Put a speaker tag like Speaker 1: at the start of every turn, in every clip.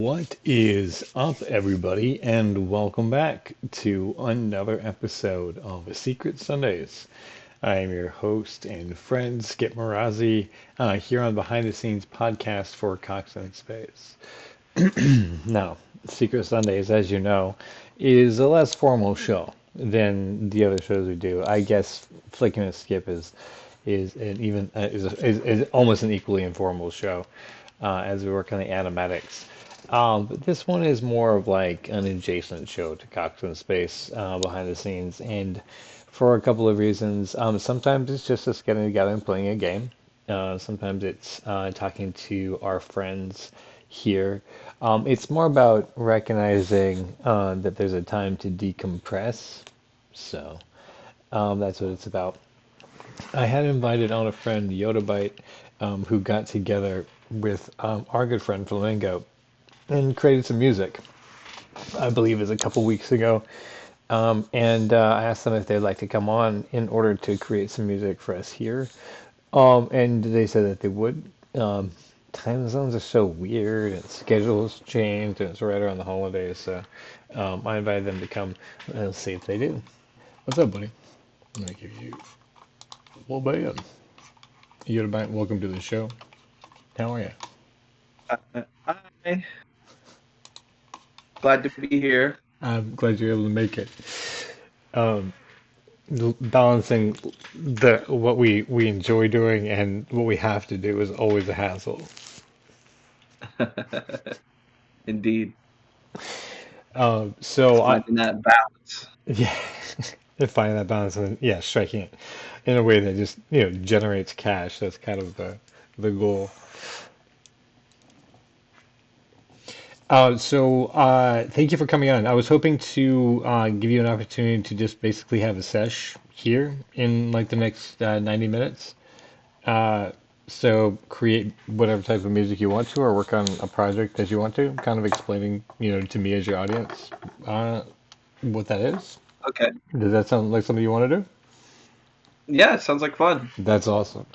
Speaker 1: What is up, everybody, and welcome back to another episode of Secret Sundays. I am your host and friend, Skip Marazzi, here on Behind the Scenes podcast for Cox and Space. Now, Secret Sundays, as you know, is a less formal show than the other shows we do. I guess Flicking a Skip is almost an equally informal show as we work on the animatics. But this one is more of like an adjacent show to Cox and Space behind the scenes, and for a couple of reasons. Sometimes it's just us getting together and playing a game. Sometimes it's talking to our friends here. It's more about recognizing that there's a time to decompress. So that's what it's about. I had invited on a friend, Yottabyte, who got together with our good friend Flamingo and created some music. I believe it was a couple weeks ago. And I asked them if they'd like to come on in order to create some music for us here. And they said that they would. Time zones are so weird, and schedules changed, and it's right around the holidays. So I invited them to come and see if they do. What's up, buddy? I'm gonna give you a little bit. You're back. Welcome to the show. How are you?
Speaker 2: Hi, glad to be here.
Speaker 1: I'm glad you're able to make it. Um, Balancing the what we enjoy doing and what we have to do is always a hassle.
Speaker 2: Indeed,
Speaker 1: So I
Speaker 2: finding that balance.
Speaker 1: yeah, finding that balance and yeah, striking it in a way that just generates cash. That's kind of the goal. Thank you for coming on. I was hoping to give you an opportunity to just basically have a sesh here in like the next 90 minutes. Uh, so create whatever type of music you want to, or work on a project that you want to, kind of explaining, to me as your audience, uh, what that is.
Speaker 2: Okay.
Speaker 1: Does that sound like something you want to do?
Speaker 2: Yeah, it sounds like fun.
Speaker 1: That's awesome.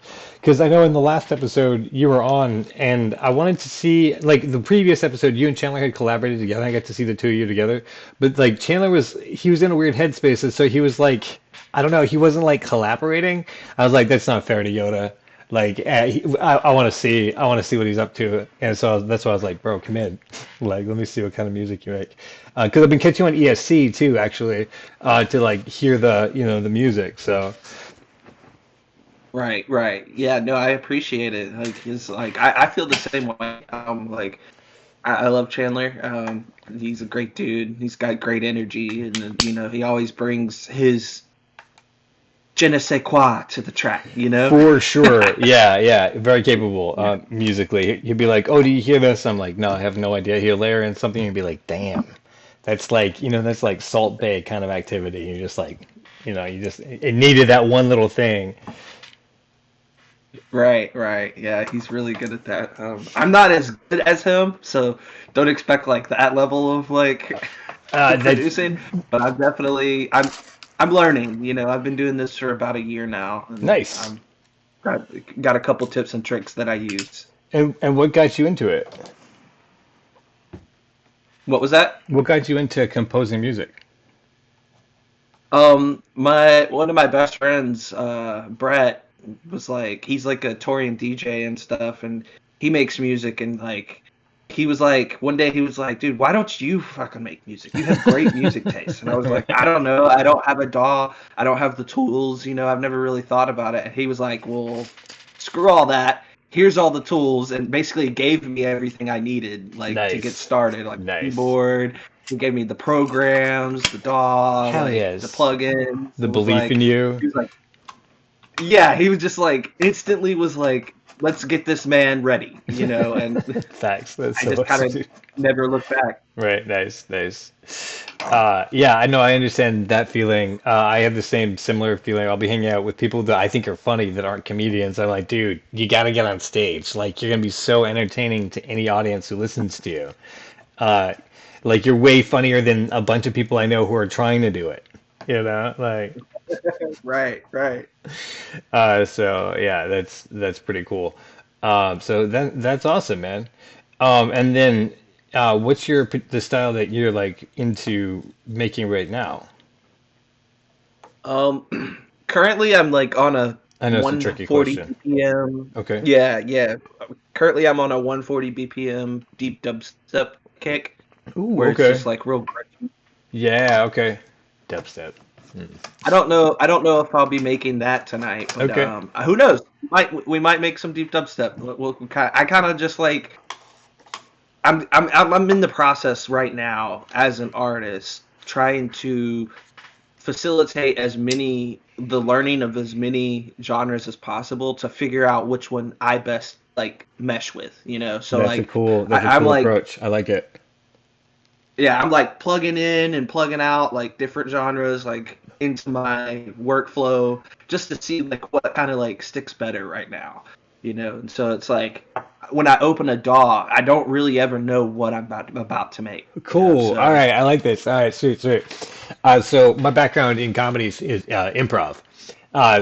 Speaker 1: Because I know in the last episode you were on, and I wanted to see, like the previous episode, you and Chandler had collaborated together. I got to see the two of you together. But like he was in a weird headspace, and so he was like, I don't know, he wasn't like collaborating. I was like, that's not fair to Yoda. Like, I want to see what he's up to. And so that's why I was like, bro, come in. Like, let me see what kind of music you make. Because I've been catching you on ESC too, actually, to like hear the music. So.
Speaker 2: Right, right. Yeah, no, I appreciate it. Like, it's like I feel the same way. Like I love Chandler. He's a great dude. He's got great energy, and he always brings his je ne sais quoi to the track.
Speaker 1: For sure. Yeah, yeah. Very capable musically. He'd be like, "Oh, do you hear this?" I'm like, "No, I have no idea." He'll layer in something and be like, "Damn. That's like, that's like Salt Bay kind of activity." You're just like, it needed that one little thing.
Speaker 2: Right, right. Yeah, he's really good at that. I'm not as good as him, so don't expect like that level of like
Speaker 1: That's
Speaker 2: producing. But I'm learning. I've been doing this for about a year now, and
Speaker 1: nice.
Speaker 2: got a couple tips and tricks that I use.
Speaker 1: And what got you into it?
Speaker 2: What was that?
Speaker 1: What got you into composing music?
Speaker 2: My one of my best friends, Brett, was like he's like a touring DJ and stuff, and he makes music and like he was like one day he was like, dude, why don't you fucking make music? You have great music taste. And I was like, I don't know, I don't have a DAW, I don't have the tools, I've never really thought about it. And he was like, well, screw all that. Here's all the tools, and basically gave me everything I needed, like to get
Speaker 1: Nice.
Speaker 2: started, like
Speaker 1: Nice.
Speaker 2: keyboard. He gave me the programs, the DAW,
Speaker 1: Hell
Speaker 2: like the
Speaker 1: yes.
Speaker 2: plugins.
Speaker 1: The
Speaker 2: It was
Speaker 1: belief in
Speaker 2: like
Speaker 1: you.
Speaker 2: he was like, yeah, he was just like instantly was like, let's get this man ready, and
Speaker 1: Facts. That's
Speaker 2: I
Speaker 1: so
Speaker 2: just kind of
Speaker 1: awesome.
Speaker 2: never looked back.
Speaker 1: Right, nice, nice. Yeah, I know, I understand that feeling. I have the same similar feeling. I'll be hanging out with people that I think are funny that aren't comedians. I'm like, dude, you gotta get on stage. Like, you're gonna be so entertaining to any audience who listens to you. Uh, like, you're way funnier than a bunch of people I know who are trying to do it. Like,
Speaker 2: Right, right.
Speaker 1: so yeah, that's pretty cool. So that's awesome, man. And then What's the style that you're like into making right now?
Speaker 2: Um, Currently I'm like on a
Speaker 1: I know it's a tricky
Speaker 2: 140
Speaker 1: question.
Speaker 2: BPM.
Speaker 1: Okay.
Speaker 2: Yeah, yeah. Currently I'm on a 140 BPM deep dubstep kick
Speaker 1: Ooh,
Speaker 2: where it's
Speaker 1: okay.
Speaker 2: just like real.
Speaker 1: Yeah, okay. Dubstep. Hmm.
Speaker 2: I don't know if I'll be making that tonight, but
Speaker 1: Okay.
Speaker 2: who knows? We might make some deep dubstep. I kind of just like I'm in the process right now as an artist trying to facilitate the learning of as many genres as possible to figure out which one I best like mesh with, you know. So like
Speaker 1: That's a
Speaker 2: I'm
Speaker 1: cool
Speaker 2: like
Speaker 1: approach. I like it.
Speaker 2: yeah, I'm like plugging in and plugging out like different genres like into my workflow just to see like what kind of like sticks better right now, you know. And so it's like when I open a DAW, I don't really ever know what I'm about to make, you know.
Speaker 1: Cool. All
Speaker 2: So
Speaker 1: right. I like this. All right. Sweet, sweet. So my background in comedies is improv.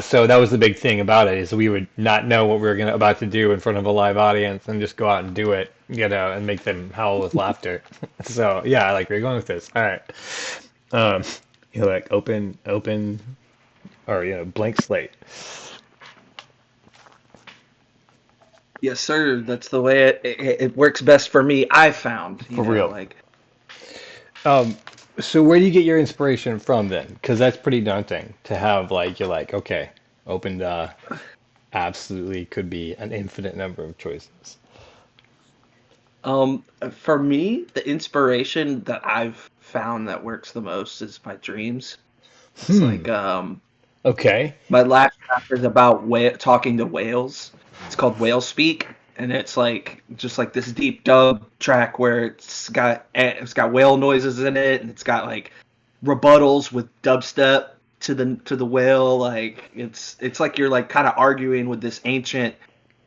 Speaker 1: So that was the big thing about it is we would not know what we were about to do in front of a live audience and just go out and do it, and make them howl with laughter. So yeah, I like where you're going with this. All right. Um, like open, or blank slate
Speaker 2: yes, sir. That's the way it works best for me. I found, you
Speaker 1: for
Speaker 2: know,
Speaker 1: real.
Speaker 2: like
Speaker 1: Um, so where do you get your inspiration from then? Because that's pretty daunting to have like you're like okay, opened absolutely could be an infinite number of choices.
Speaker 2: for me, the inspiration that I've found that works the most is my dreams. It's
Speaker 1: Hmm.
Speaker 2: like
Speaker 1: Okay.
Speaker 2: my last chapter is about talking to whales. It's called Whale Speak, and it's like just like this deep dub track where it's got whale noises in it, and it's got like rebuttals with dubstep to the whale. Like it's like you're like kind of arguing with this ancient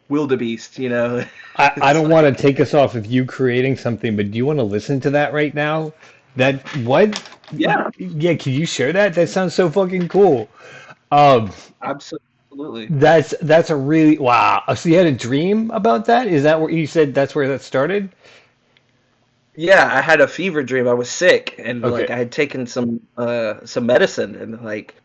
Speaker 2: wildebeest, you know.
Speaker 1: I
Speaker 2: It's
Speaker 1: don't want to
Speaker 2: like
Speaker 1: take us off of you creating something, but do you want to listen to that right now? That what?
Speaker 2: yeah,
Speaker 1: Yeah, can you share that? That sounds so fucking cool. Um,
Speaker 2: absolutely.
Speaker 1: that's a really wow. So you had a dream about that? Is that where you said that's where that started?
Speaker 2: Yeah, I had a fever dream. I was sick, and like
Speaker 1: Okay.
Speaker 2: I had taken some medicine, and like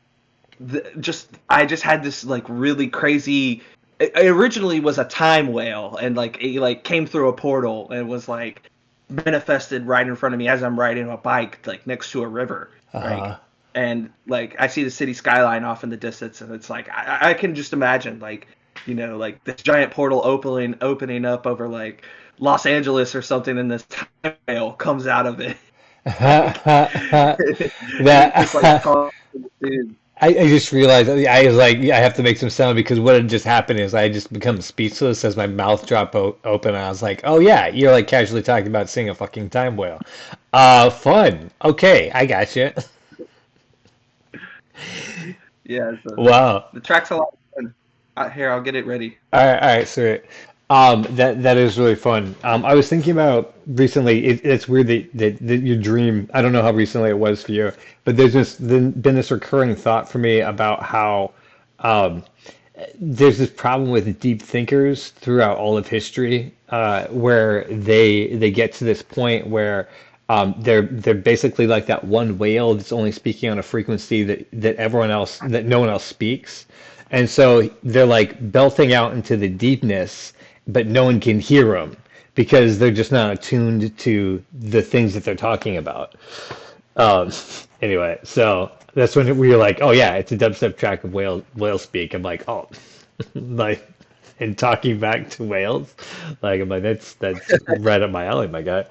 Speaker 2: I just had this like really crazy. It originally was a time whale, and like it like came through a portal and was like manifested right in front of me as I'm riding a bike like next to a river, like
Speaker 1: Uh,
Speaker 2: and like I see the city skyline off in the distance, and it's like I can just imagine like you know like this giant portal opening up over like Los Angeles or something, and this time whale comes out of it, like and it's just like
Speaker 1: that
Speaker 2: talking to the dude.
Speaker 1: I just realized I was like I have to make some sound because what had just happened is I just become speechless as my mouth dropped open and I was like, oh yeah, you're like casually talking about seeing a fucking time whale. Fun. Okay, I got you.
Speaker 2: Yeah, so
Speaker 1: Wow.
Speaker 2: the track's a lot of fun. Here, I'll get it ready.
Speaker 1: All right, sweet. That is really fun. I was thinking about recently. It's weird that your dream. I don't know how recently it was for you, but there's just been this recurring thought for me about how um, there's this problem with deep thinkers throughout all of history, where they get to this point where they're basically like that one whale that's only speaking on a frequency that no one else speaks, and so they're like belting out into the deepness, but no one can hear them because they're just not attuned to the things that they're talking about. Um, anyway, so that's when we were like, oh yeah, it's a dubstep track of whale speak. I'm like, oh, like, and talking back to whales, like I'm like that's right up my alley, my guy.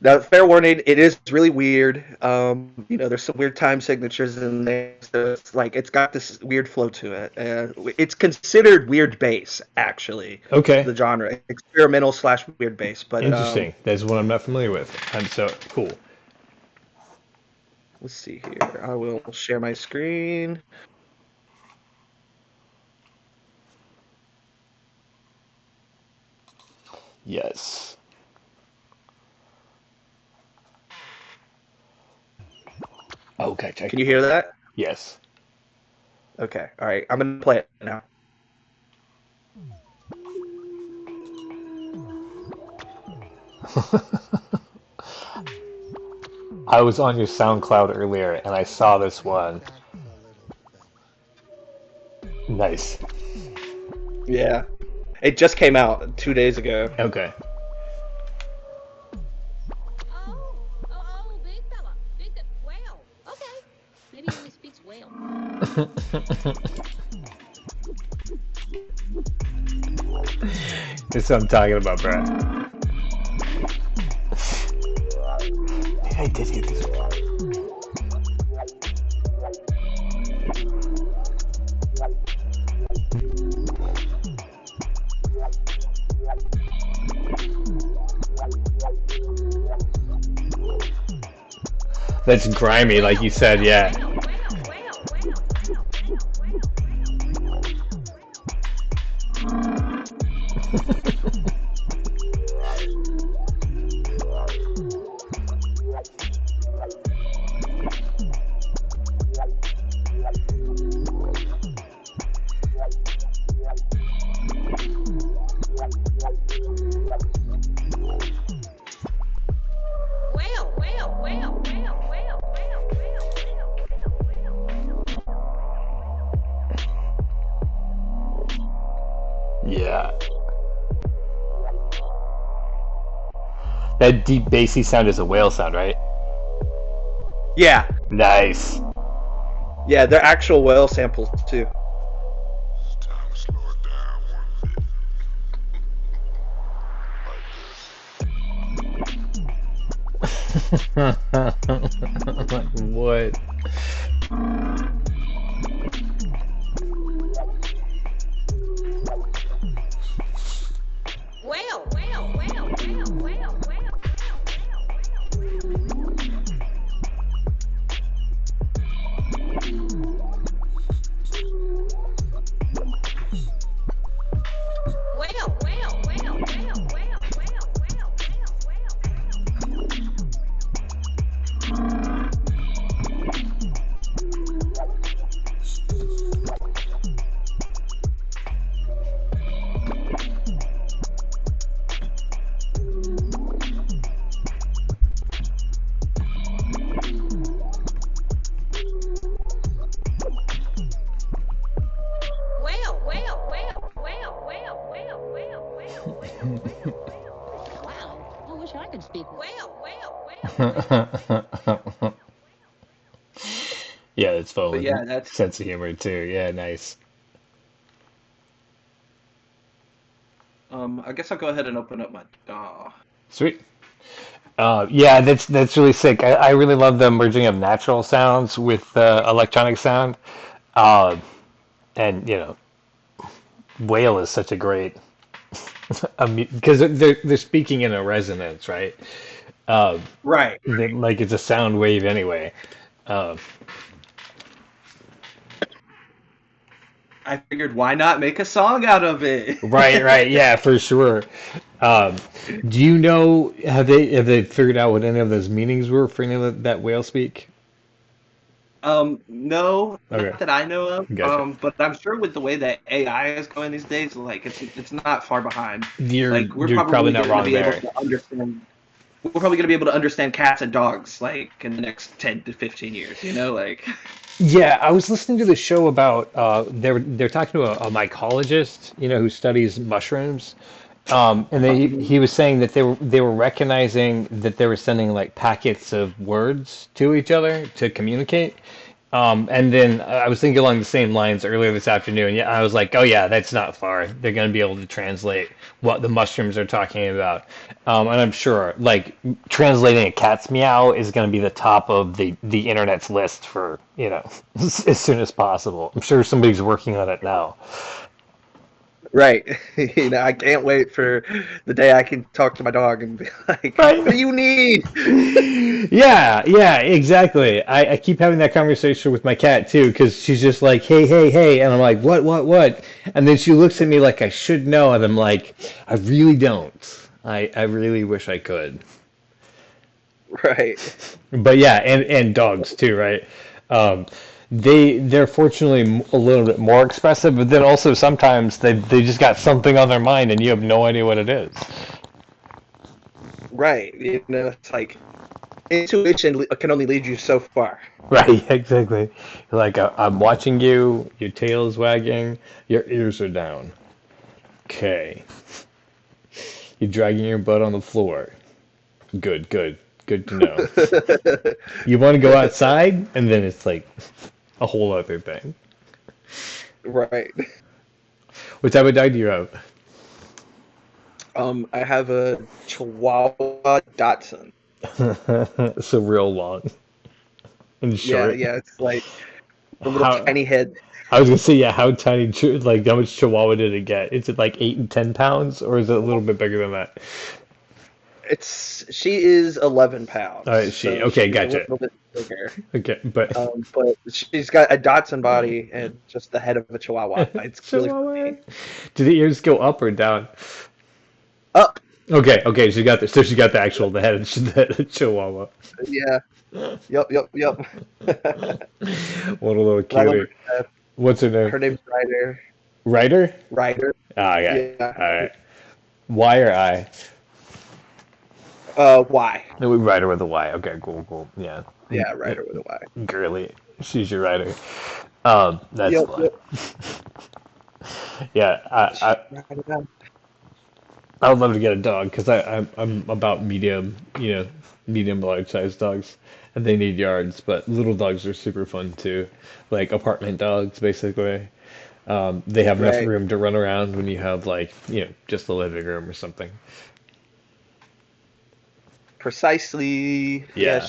Speaker 2: Now, fair warning, it is really weird. You know, there's some weird time signatures in there. So it's like it's got this weird flow to it. It's considered weird bass, actually,
Speaker 1: Okay,
Speaker 2: the genre, experimental slash weird bass. But
Speaker 1: interesting. That's one I'm not familiar with. I'm so cool.
Speaker 2: let's see here. I will share my screen.
Speaker 1: Yes. Okay, check.
Speaker 2: Can you hear that?
Speaker 1: Yes.
Speaker 2: Okay. All right. I'm gonna play it now.
Speaker 1: I was on your SoundCloud earlier and I saw this one. Nice.
Speaker 2: Yeah. It just came out 2 days ago.
Speaker 1: Okay. That's what I'm talking about, Brad. Maybe I did hear this one. That's grimy, like you said, yeah. Yeah. That deep bassy sound is a whale sound, right?
Speaker 2: Yeah.
Speaker 1: Nice.
Speaker 2: Yeah, they're actual whale samples too.
Speaker 1: What? Yeah, it's fun
Speaker 2: But yeah,
Speaker 1: with
Speaker 2: that's
Speaker 1: sense of humor too. Yeah, nice.
Speaker 2: I guess I'll go ahead and open up my DAW.
Speaker 1: Sweet. Yeah, that's really sick. I really love the merging of natural sounds with electronic sound. Uh, and whale is such a great because they're speaking in a resonance, right? Uh,
Speaker 2: Right.
Speaker 1: like it's a sound wave anyway. Uh,
Speaker 2: I figured why not make a song out of it?
Speaker 1: right, right, yeah, for sure. Um, do you know have they figured out what any of those meanings were for any of that whale speak?
Speaker 2: No,
Speaker 1: Okay,
Speaker 2: not that I know of.
Speaker 1: gotcha.
Speaker 2: But I'm sure with the way that AI is going these days, like it's not far behind.
Speaker 1: You're
Speaker 2: Like
Speaker 1: you're probably not wrong there.
Speaker 2: we're probably going to be able to understand cats and dogs like in the next 10 to 15 years, you know, like
Speaker 1: Yeah, I was listening to the show about they're talking to a mycologist, who studies mushrooms, and he was saying that they were recognizing that they were sending like packets of words to each other to communicate. And then I was thinking along the same lines earlier this afternoon. Yeah, I was like, oh yeah, that's not far. They're going to be able to translate what the mushrooms are talking about. And I'm sure, like, translating a cat's meow is going to be the top of the internet's list for, as soon as possible. I'm sure somebody's working on it now.
Speaker 2: right. You know, I can't wait for the day I can talk to my dog and be like, "What
Speaker 1: Right?
Speaker 2: do you need?"
Speaker 1: Yeah, yeah, exactly. I keep having that conversation with my cat too, because she's just like, hey, hey, hey. And I'm like, what? And then she looks at me like I should know. And I'm like, I really don't. I really wish I could.
Speaker 2: Right.
Speaker 1: But yeah, and dogs too, right? Um, they're fortunately a little bit more expressive, but then also sometimes they just got something on their mind and you have no idea what it is.
Speaker 2: Right. It's like intuition can only lead you so far.
Speaker 1: Right, exactly. Like I'm watching you, your tail's wagging, your ears are down. Okay. You're dragging your butt on the floor. Good, good, good to know. You want to go outside, and then it's like a whole other thing.
Speaker 2: Right.
Speaker 1: What type of dog do you have?
Speaker 2: I have a Chihuahua Dachshund.
Speaker 1: So real long and
Speaker 2: Yeah,
Speaker 1: short.
Speaker 2: yeah, it's like a little
Speaker 1: How
Speaker 2: tiny head.
Speaker 1: I was gonna say, yeah, how tiny, like how much Chihuahua did it get? Is it like 8 and 10 pounds, or is it a little bit bigger than that?
Speaker 2: She is 11
Speaker 1: All
Speaker 2: pounds,
Speaker 1: right, she.
Speaker 2: so
Speaker 1: Okay,
Speaker 2: she's a
Speaker 1: gotcha.
Speaker 2: little bit bigger.
Speaker 1: Okay, but
Speaker 2: But she's got a Dachshund body and just the head of a Chihuahua. It's really
Speaker 1: Chihuahua.
Speaker 2: funny.
Speaker 1: Do the ears go up or down?
Speaker 2: Up.
Speaker 1: Okay, okay, she got the actual the head of the Chihuahua.
Speaker 2: Yeah. Yep, yep, yep.
Speaker 1: What a little
Speaker 2: But I love
Speaker 1: cutie. What's her name?
Speaker 2: her name's Ryder.
Speaker 1: Ryder?
Speaker 2: Ryder.
Speaker 1: Ah, okay.
Speaker 2: Yeah.
Speaker 1: All right. Y or I?
Speaker 2: Y.
Speaker 1: No, we Ryder with a Y. Okay, cool, cool. Yeah.
Speaker 2: Yeah, Ryder with a Y.
Speaker 1: Girly. She's your Ryder. That's
Speaker 2: Yep,
Speaker 1: fun.
Speaker 2: yep.
Speaker 1: Yeah,
Speaker 2: Ryder.
Speaker 1: I would love to get a dog because I'm about medium, medium large size dogs, and they need yards. But little dogs are super fun too, like apartment dogs basically. They have enough
Speaker 2: Right.
Speaker 1: room to run around when you have like just the living room or something.
Speaker 2: Precisely. Yeah,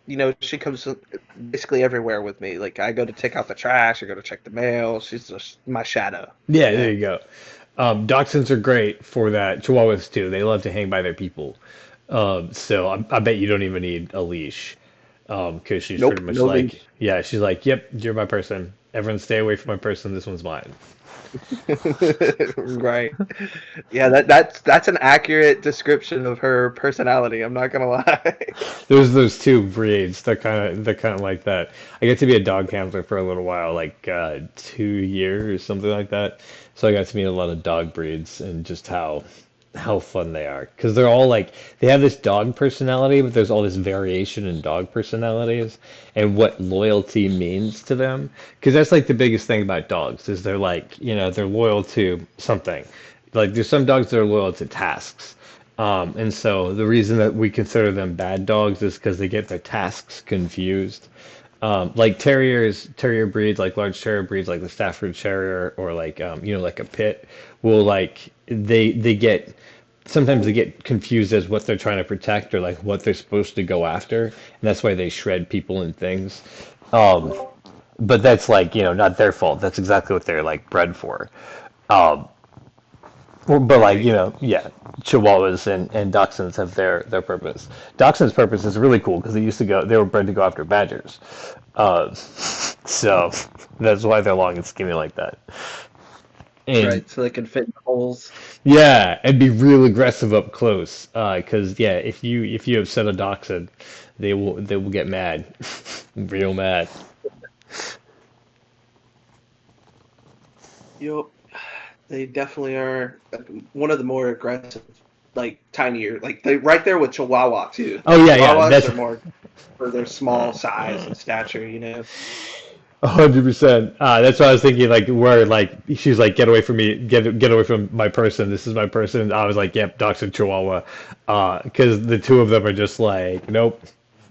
Speaker 1: Yeah,
Speaker 2: she comes basically everywhere with me. Like I go to take out the trash, I go to check the mail. She's just my shadow,
Speaker 1: yeah.
Speaker 2: you
Speaker 1: There
Speaker 2: know.
Speaker 1: you go. Dachshunds are great for that. Chihuahuas too. They love to hang by their people. So I bet you don't even need a leash. Because she's
Speaker 2: Nope,
Speaker 1: pretty much
Speaker 2: no
Speaker 1: like,
Speaker 2: leash.
Speaker 1: yeah, she's like, yep, you're my person. Everyone stay away from my person. This one's mine.
Speaker 2: Right. Yeah, that's an accurate description of her personality. I'm not gonna lie.
Speaker 1: There's those two breeds. They're kind of like that. I get to be a dog handler for a little while, like 2 years or something like that. So I got to meet a lot of dog breeds and just how fun they are. Because they're all like they have this dog personality, but there's all this variation in dog personalities and what loyalty means to them. Because that's like the biggest thing about dogs is they're like they're loyal to something. Like there's some dogs that are loyal to tasks. And so the reason that we consider them bad dogs is because they get their tasks confused. Like terrier breeds, like large terrier breeds, like the Stafford Terrier, or like like a pit, will like they get sometimes they get confused as what they're trying to protect or like what they're supposed to go after, and that's why they shred people and things. Um, but that's like not their fault. That's exactly what they're like bred for. Um, well, but like
Speaker 2: Right.
Speaker 1: yeah, Chihuahuas and Dachshunds have their purpose. Dachshund's purpose is really cool because they were bred to go after badgers, so that's why they're long and skinny like that. And
Speaker 2: Right. So they can fit in the holes.
Speaker 1: yeah, and be real aggressive up close. Because yeah, if you upset a Dachshund, they will get mad, real mad.
Speaker 2: Yep. They definitely are one of the more aggressive, like tinier, like they right there with Chihuahua too. Like
Speaker 1: Oh yeah, yeah,
Speaker 2: Chihuahuas
Speaker 1: that's
Speaker 2: are more for their small size and stature.
Speaker 1: 100%. That's what I was thinking. Like where like she's like, get away from me, get away from my person. This is my person. I was like, yep, Dachshund Chihuahua. Because the two of them are just like, nope,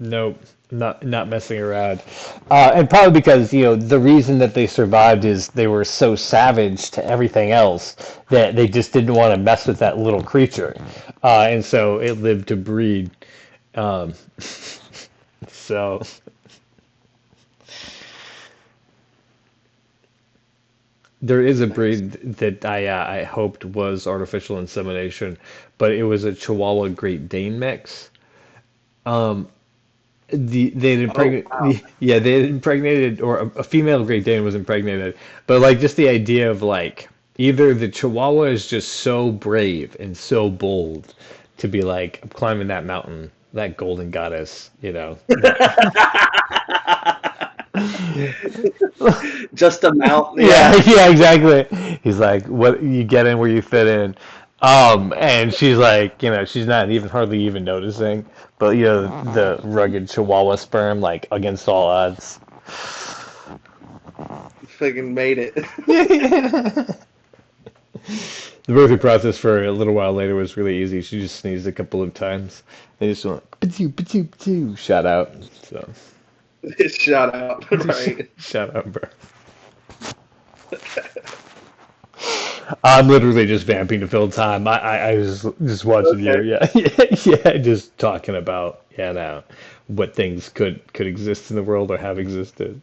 Speaker 1: nope, not messing around. And probably because the reason that they survived is they were so savage to everything else that they just didn't want to mess with that little creature, and so it lived to breed. Um, so. There is a
Speaker 2: Nice.
Speaker 1: breed that I hoped was artificial insemination, but it was a Chihuahua Great Dane mix. Um, they had
Speaker 2: Oh wow.
Speaker 1: impregnated, yeah, they had impregnated, or a female Great Dane was impregnated, but like just the idea of like either the Chihuahua is just so brave and so bold to be like, I'm climbing that mountain, that golden goddess.
Speaker 2: Just a mount,
Speaker 1: Yeah,
Speaker 2: yeah.
Speaker 1: yeah, exactly. He's like, what you get in where you fit in. And she's like, she's not even hardly even noticing, but the rugged Chihuahua sperm, like against all odds.
Speaker 2: Fucking made it.
Speaker 1: The birthing process for a little while later was really easy. She just sneezed a couple of times. They just went, "Patoo, patoo, patoo," shout out. So,
Speaker 2: Shout out, right?
Speaker 1: shout out, bro. I'm literally just vamping to fill time. I was just watching you.
Speaker 2: Okay.
Speaker 1: Yeah, yeah, yeah. Just talking about, now what things could exist in the world or have existed.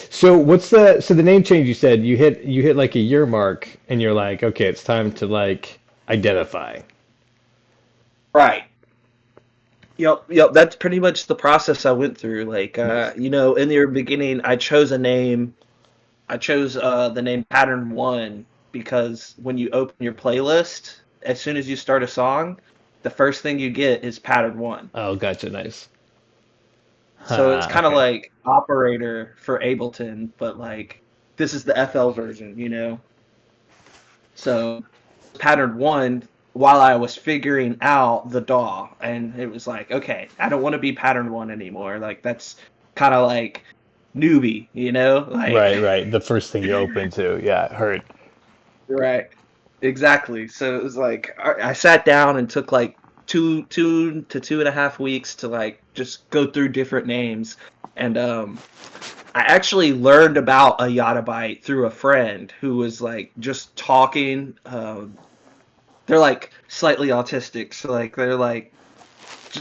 Speaker 1: So the name change you said you hit like a year mark and you're like, okay, it's time to like identify.
Speaker 2: Right. Yep, yep. That's pretty much the process I went through. Like,
Speaker 1: Nice.
Speaker 2: in the beginning, I chose a name. I chose the name Pattern One because when you open your playlist, as soon as you start a song, the first thing you get is Pattern One.
Speaker 1: Oh, gotcha, nice.
Speaker 2: So it's kind of
Speaker 1: Okay.
Speaker 2: like Operator for Ableton, but like this is the FL version, you know? So Pattern One, while I was figuring out the DAW, and it was like, okay, I don't want to be Pattern One anymore. Like that's kind of like newbie, you know? Like,
Speaker 1: Right, right. The first thing you open to, yeah, it hurt.
Speaker 2: right. Exactly. So it was like I sat down and took like two to 2.5 weeks to like just go through different names, and I actually learned about a Yottabyte through a friend who was like just talking. They're like slightly autistic, so like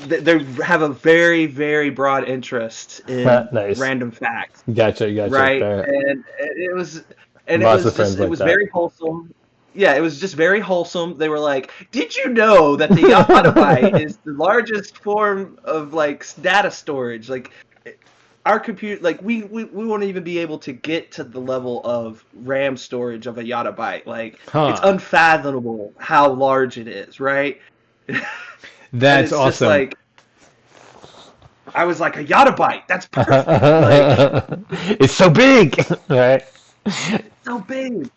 Speaker 2: they have a very broad interest in
Speaker 1: Nice.
Speaker 2: random facts,
Speaker 1: Gotcha, gotcha.
Speaker 2: right?
Speaker 1: Fair.
Speaker 2: And it was and it
Speaker 1: Lots
Speaker 2: was
Speaker 1: of
Speaker 2: just
Speaker 1: friends
Speaker 2: it
Speaker 1: like
Speaker 2: was
Speaker 1: that.
Speaker 2: very wholesome. Yeah, it was just very wholesome. They were like, "Did you know that the Yottabyte is the largest form of like data storage? Like our computer, like we won't even be able to get to the level of RAM storage of a Yottabyte. Like it's
Speaker 1: Huh.
Speaker 2: unfathomable how large it is, right?" And
Speaker 1: That's
Speaker 2: it's just
Speaker 1: awesome.
Speaker 2: like I was like a Yottabyte. That's perfect. Like
Speaker 1: It's so big, right?
Speaker 2: it's so big.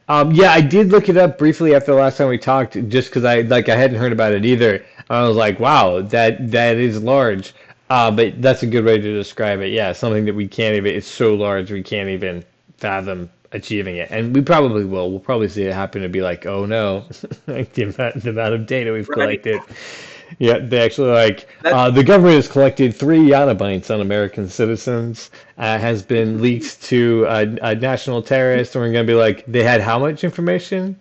Speaker 1: Yeah, I did look it up briefly after the last time we talked, just because I hadn't heard about it either. I was like, wow, that is large. But that's a good way to describe it. Yeah, something that we can't even. It's so large we can't even fathom achieving it, and we probably will. We'll probably see it happen and be like, oh no, like the amount of data we've
Speaker 2: Right?
Speaker 1: collected. Yeah, they actually
Speaker 2: That
Speaker 1: the government has collected 3 yottabytes on American citizens. Has been leaked to a national terrorist, and we're gonna be like, they had how much information,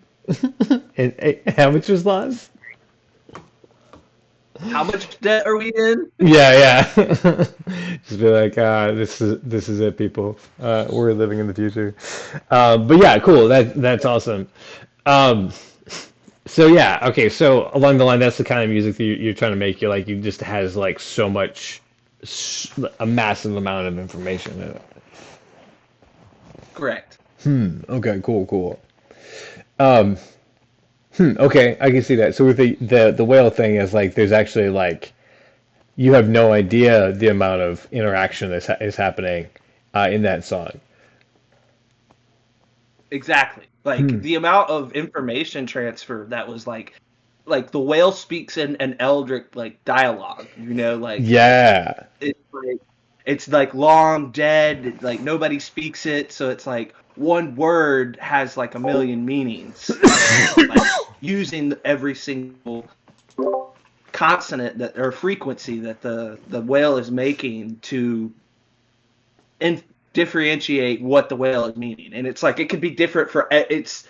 Speaker 1: and how much was lost?
Speaker 2: how much debt are we in?
Speaker 1: Yeah, yeah. Just be like, this is it, people. We're living in the future. But yeah, cool. That's awesome. Um, So yeah, okay. So along the line, that's the kind of music that you're trying to make. You're like, you just has like so much, a massive amount of information in it.
Speaker 2: Correct.
Speaker 1: Okay, cool, cool. Um, okay, I can see that. So with the whale thing is like, there's actually like, you have no idea the amount of interaction is happening in that song.
Speaker 2: Exactly. Like
Speaker 1: Hmm.
Speaker 2: the amount of information transfer that was like the whale speaks in an eldritch like dialogue, you know, like
Speaker 1: Yeah.
Speaker 2: like it's like long dead, like nobody speaks it, so it's like one word has like a million meanings, like using every single consonant that or frequency that the whale is making to in, differentiate what the whale is meaning. And it's like it could be different for it's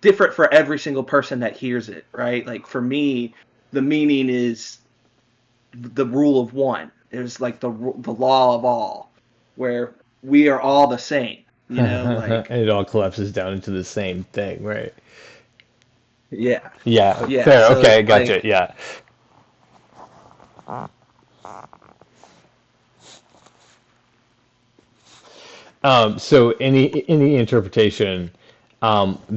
Speaker 2: different for every single person that hears it, right? Like for me, the meaning is the rule of one. It's like the law of all, where we are all the same. You know,
Speaker 1: And
Speaker 2: like
Speaker 1: it all collapses down into the same thing, right?
Speaker 2: yeah,
Speaker 1: Yeah,
Speaker 2: yeah.
Speaker 1: fair.
Speaker 2: So it's
Speaker 1: Okay, gotcha.
Speaker 2: like
Speaker 1: Yeah. So any interpretation,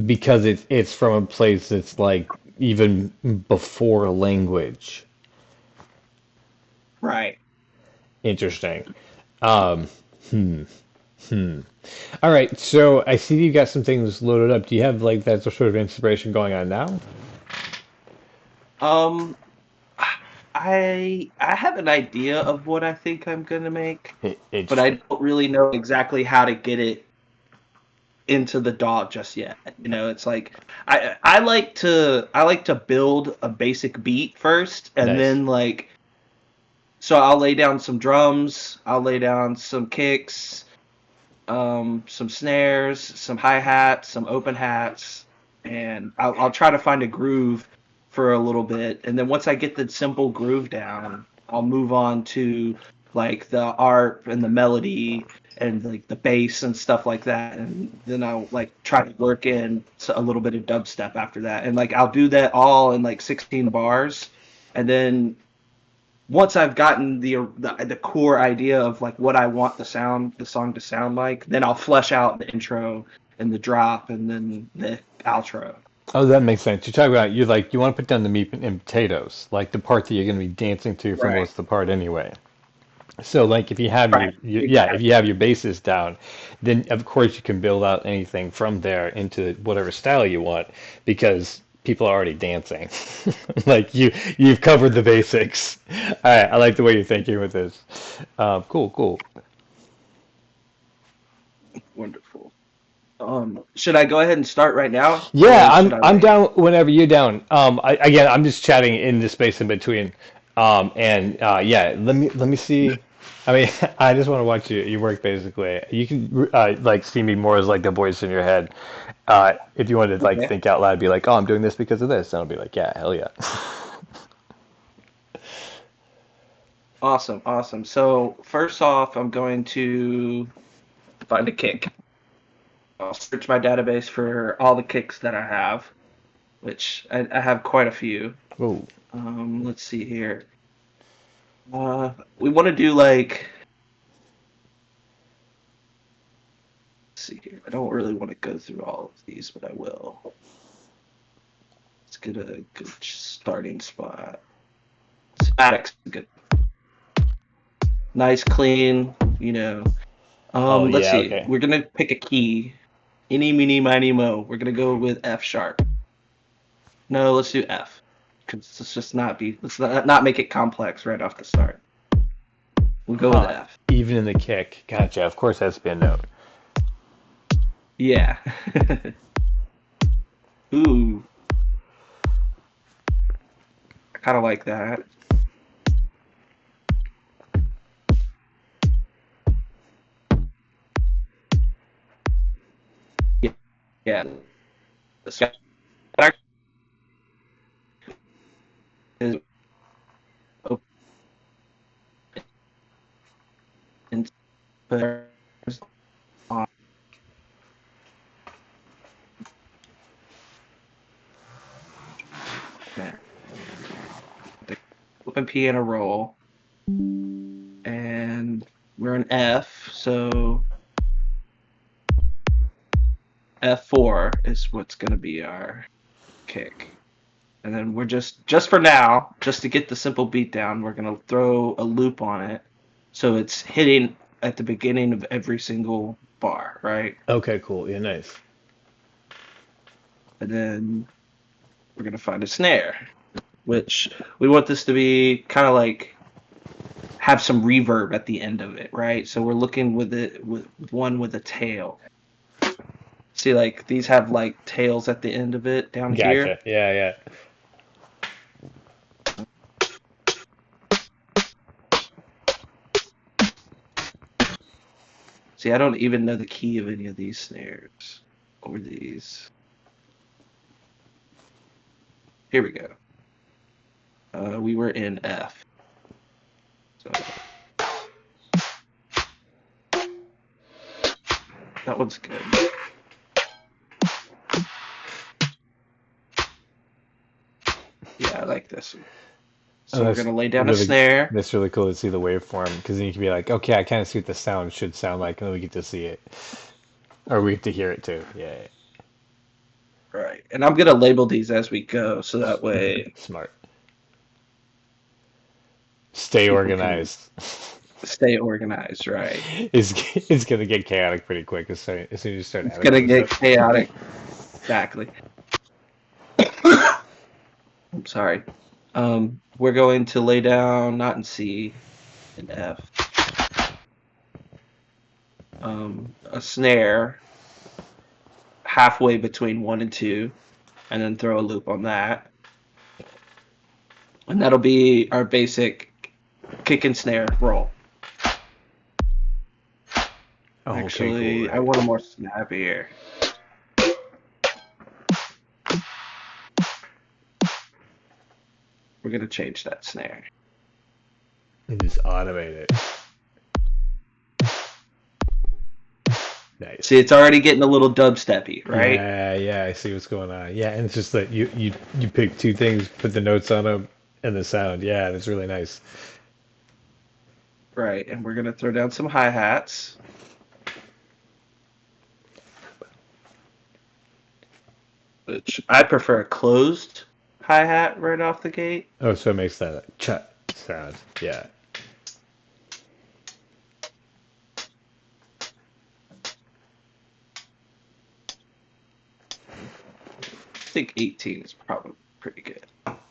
Speaker 1: because it's from a place that's like even before language.
Speaker 2: right.
Speaker 1: Interesting. Um, hmm. Hmm. All right, so I see you got some things loaded up. Do you have like that sort of inspiration going on now?
Speaker 2: Um, I have an idea of what I think I'm gonna make, but
Speaker 1: It's
Speaker 2: I don't really know exactly how to get it into the DAW just yet. It's like I like to build a basic beat first, and
Speaker 1: nice.
Speaker 2: then like so I'll lay down some drums, I'll lay down some kicks, some snares, some hi hats, some open hats, and I'll try to find a groove for a little bit, and then once I get the simple groove down, I'll move on to like the arp and the melody and like the bass and stuff like that, and then I'll like try to work in a little bit of dubstep after that, and like I'll do that all in like 16 bars, and then once I've gotten the core idea of like what I want the song to sound like, then I'll flesh out the intro and the drop and then the outro.
Speaker 1: Oh, that makes sense. You're talking about you want to put down the meat and potatoes, like the part that you're going to be dancing to for
Speaker 2: Right.
Speaker 1: most of the part anyway. So like if you have
Speaker 2: Right.
Speaker 1: if
Speaker 2: Exactly.
Speaker 1: you have your bases down, then of course you can build out anything from there into whatever style you want because people are already dancing. Like you've covered the basics. All right, I like the way you're thinking with this. Cool, cool.
Speaker 2: Wonderful. Should I go ahead and start right now,
Speaker 1: Yeah,
Speaker 2: or should I
Speaker 1: I'm
Speaker 2: wait?
Speaker 1: down whenever you're down. Again, I'm just chatting in the space in between. And yeah, let me see. I mean, I just want to watch you work basically. You can like see me more as like the voice in your head. If you wanted to like
Speaker 2: Okay.
Speaker 1: think out loud, be like, "Oh, I'm doing this because of this," and I'll be like, "Yeah, hell yeah."
Speaker 2: Awesome. Awesome. So first off, I'm going to find a kick. I'll search my database for all the kicks that I have, which I have quite a few.
Speaker 1: Oh,
Speaker 2: Let's see here. We want to do like, let's see here. I don't really want to go through all of these, but I will. Let's get a good starting spot. Static's good. Nice, clean,
Speaker 1: oh
Speaker 2: Let's
Speaker 1: yeah,
Speaker 2: see.
Speaker 1: okay.
Speaker 2: We're gonna pick a key. Eeny, meeny, miny, mo. We're gonna go with F sharp. No, let's do F. Cause let's not make it complex right off the start. We'll go with
Speaker 1: Huh.
Speaker 2: F.
Speaker 1: Even in the kick, gotcha. Of course, that's been a note.
Speaker 2: Yeah. Ooh, I kind of like that. Yeah, yeah. The static is open on the open piano roll, and we're in F, so F4 is what's gonna be our kick. And then we're just for now, just to get the simple beat down, we're gonna throw a loop on it, so it's hitting at the beginning of every single bar, right?
Speaker 1: Okay, cool. Yeah, nice.
Speaker 2: And then we're gonna find a snare, which we want this to be kind of like have some reverb at the end of it, right? So we're looking with one with a tail. See, like these have like tails at the end of it down
Speaker 1: Gotcha.
Speaker 2: here.
Speaker 1: Yeah, yeah.
Speaker 2: See, I don't even know the key of any of these snares or these. Here we go. We were in F. So that one's good. Yeah, I like this one.
Speaker 1: Oh,
Speaker 2: So we're gonna lay down a snare.
Speaker 1: that's really cool to see the waveform because then you can be like, okay, I kind of see what the sound should sound like, and then we get to see it, or we get to hear it too. Yeah,
Speaker 2: Right. And I'm gonna label these as we go so that way
Speaker 1: smart. Stay
Speaker 2: people can
Speaker 1: organized.
Speaker 2: Stay organized, right?
Speaker 1: It's it's gonna get chaotic pretty quick as soon as you start
Speaker 2: It's
Speaker 1: adding
Speaker 2: gonna
Speaker 1: other
Speaker 2: get
Speaker 1: stuff.
Speaker 2: chaotic. Exactly. I'm sorry. We're going to lay down not in C, in F. A snare halfway between 1 and 2, and then throw a loop on that. And that'll be our basic kick and snare roll.
Speaker 1: Oh, okay, cool.
Speaker 2: Actually, I want a more snappier. We're gonna change that snare.
Speaker 1: And just automate it.
Speaker 2: See,
Speaker 1: Nice.
Speaker 2: it's already getting a little dubsteppy, right?
Speaker 1: Yeah, yeah, I see what's going on. Yeah, and it's just that you pick two things, put the notes on them, and the sound. Yeah, that's really nice.
Speaker 2: Right, and we're gonna throw down some hi-hats, which I prefer a closed hi-hat right off the gate.
Speaker 1: Oh, so it makes that chut sound. Yeah.
Speaker 2: I think 18 is probably pretty good. Let's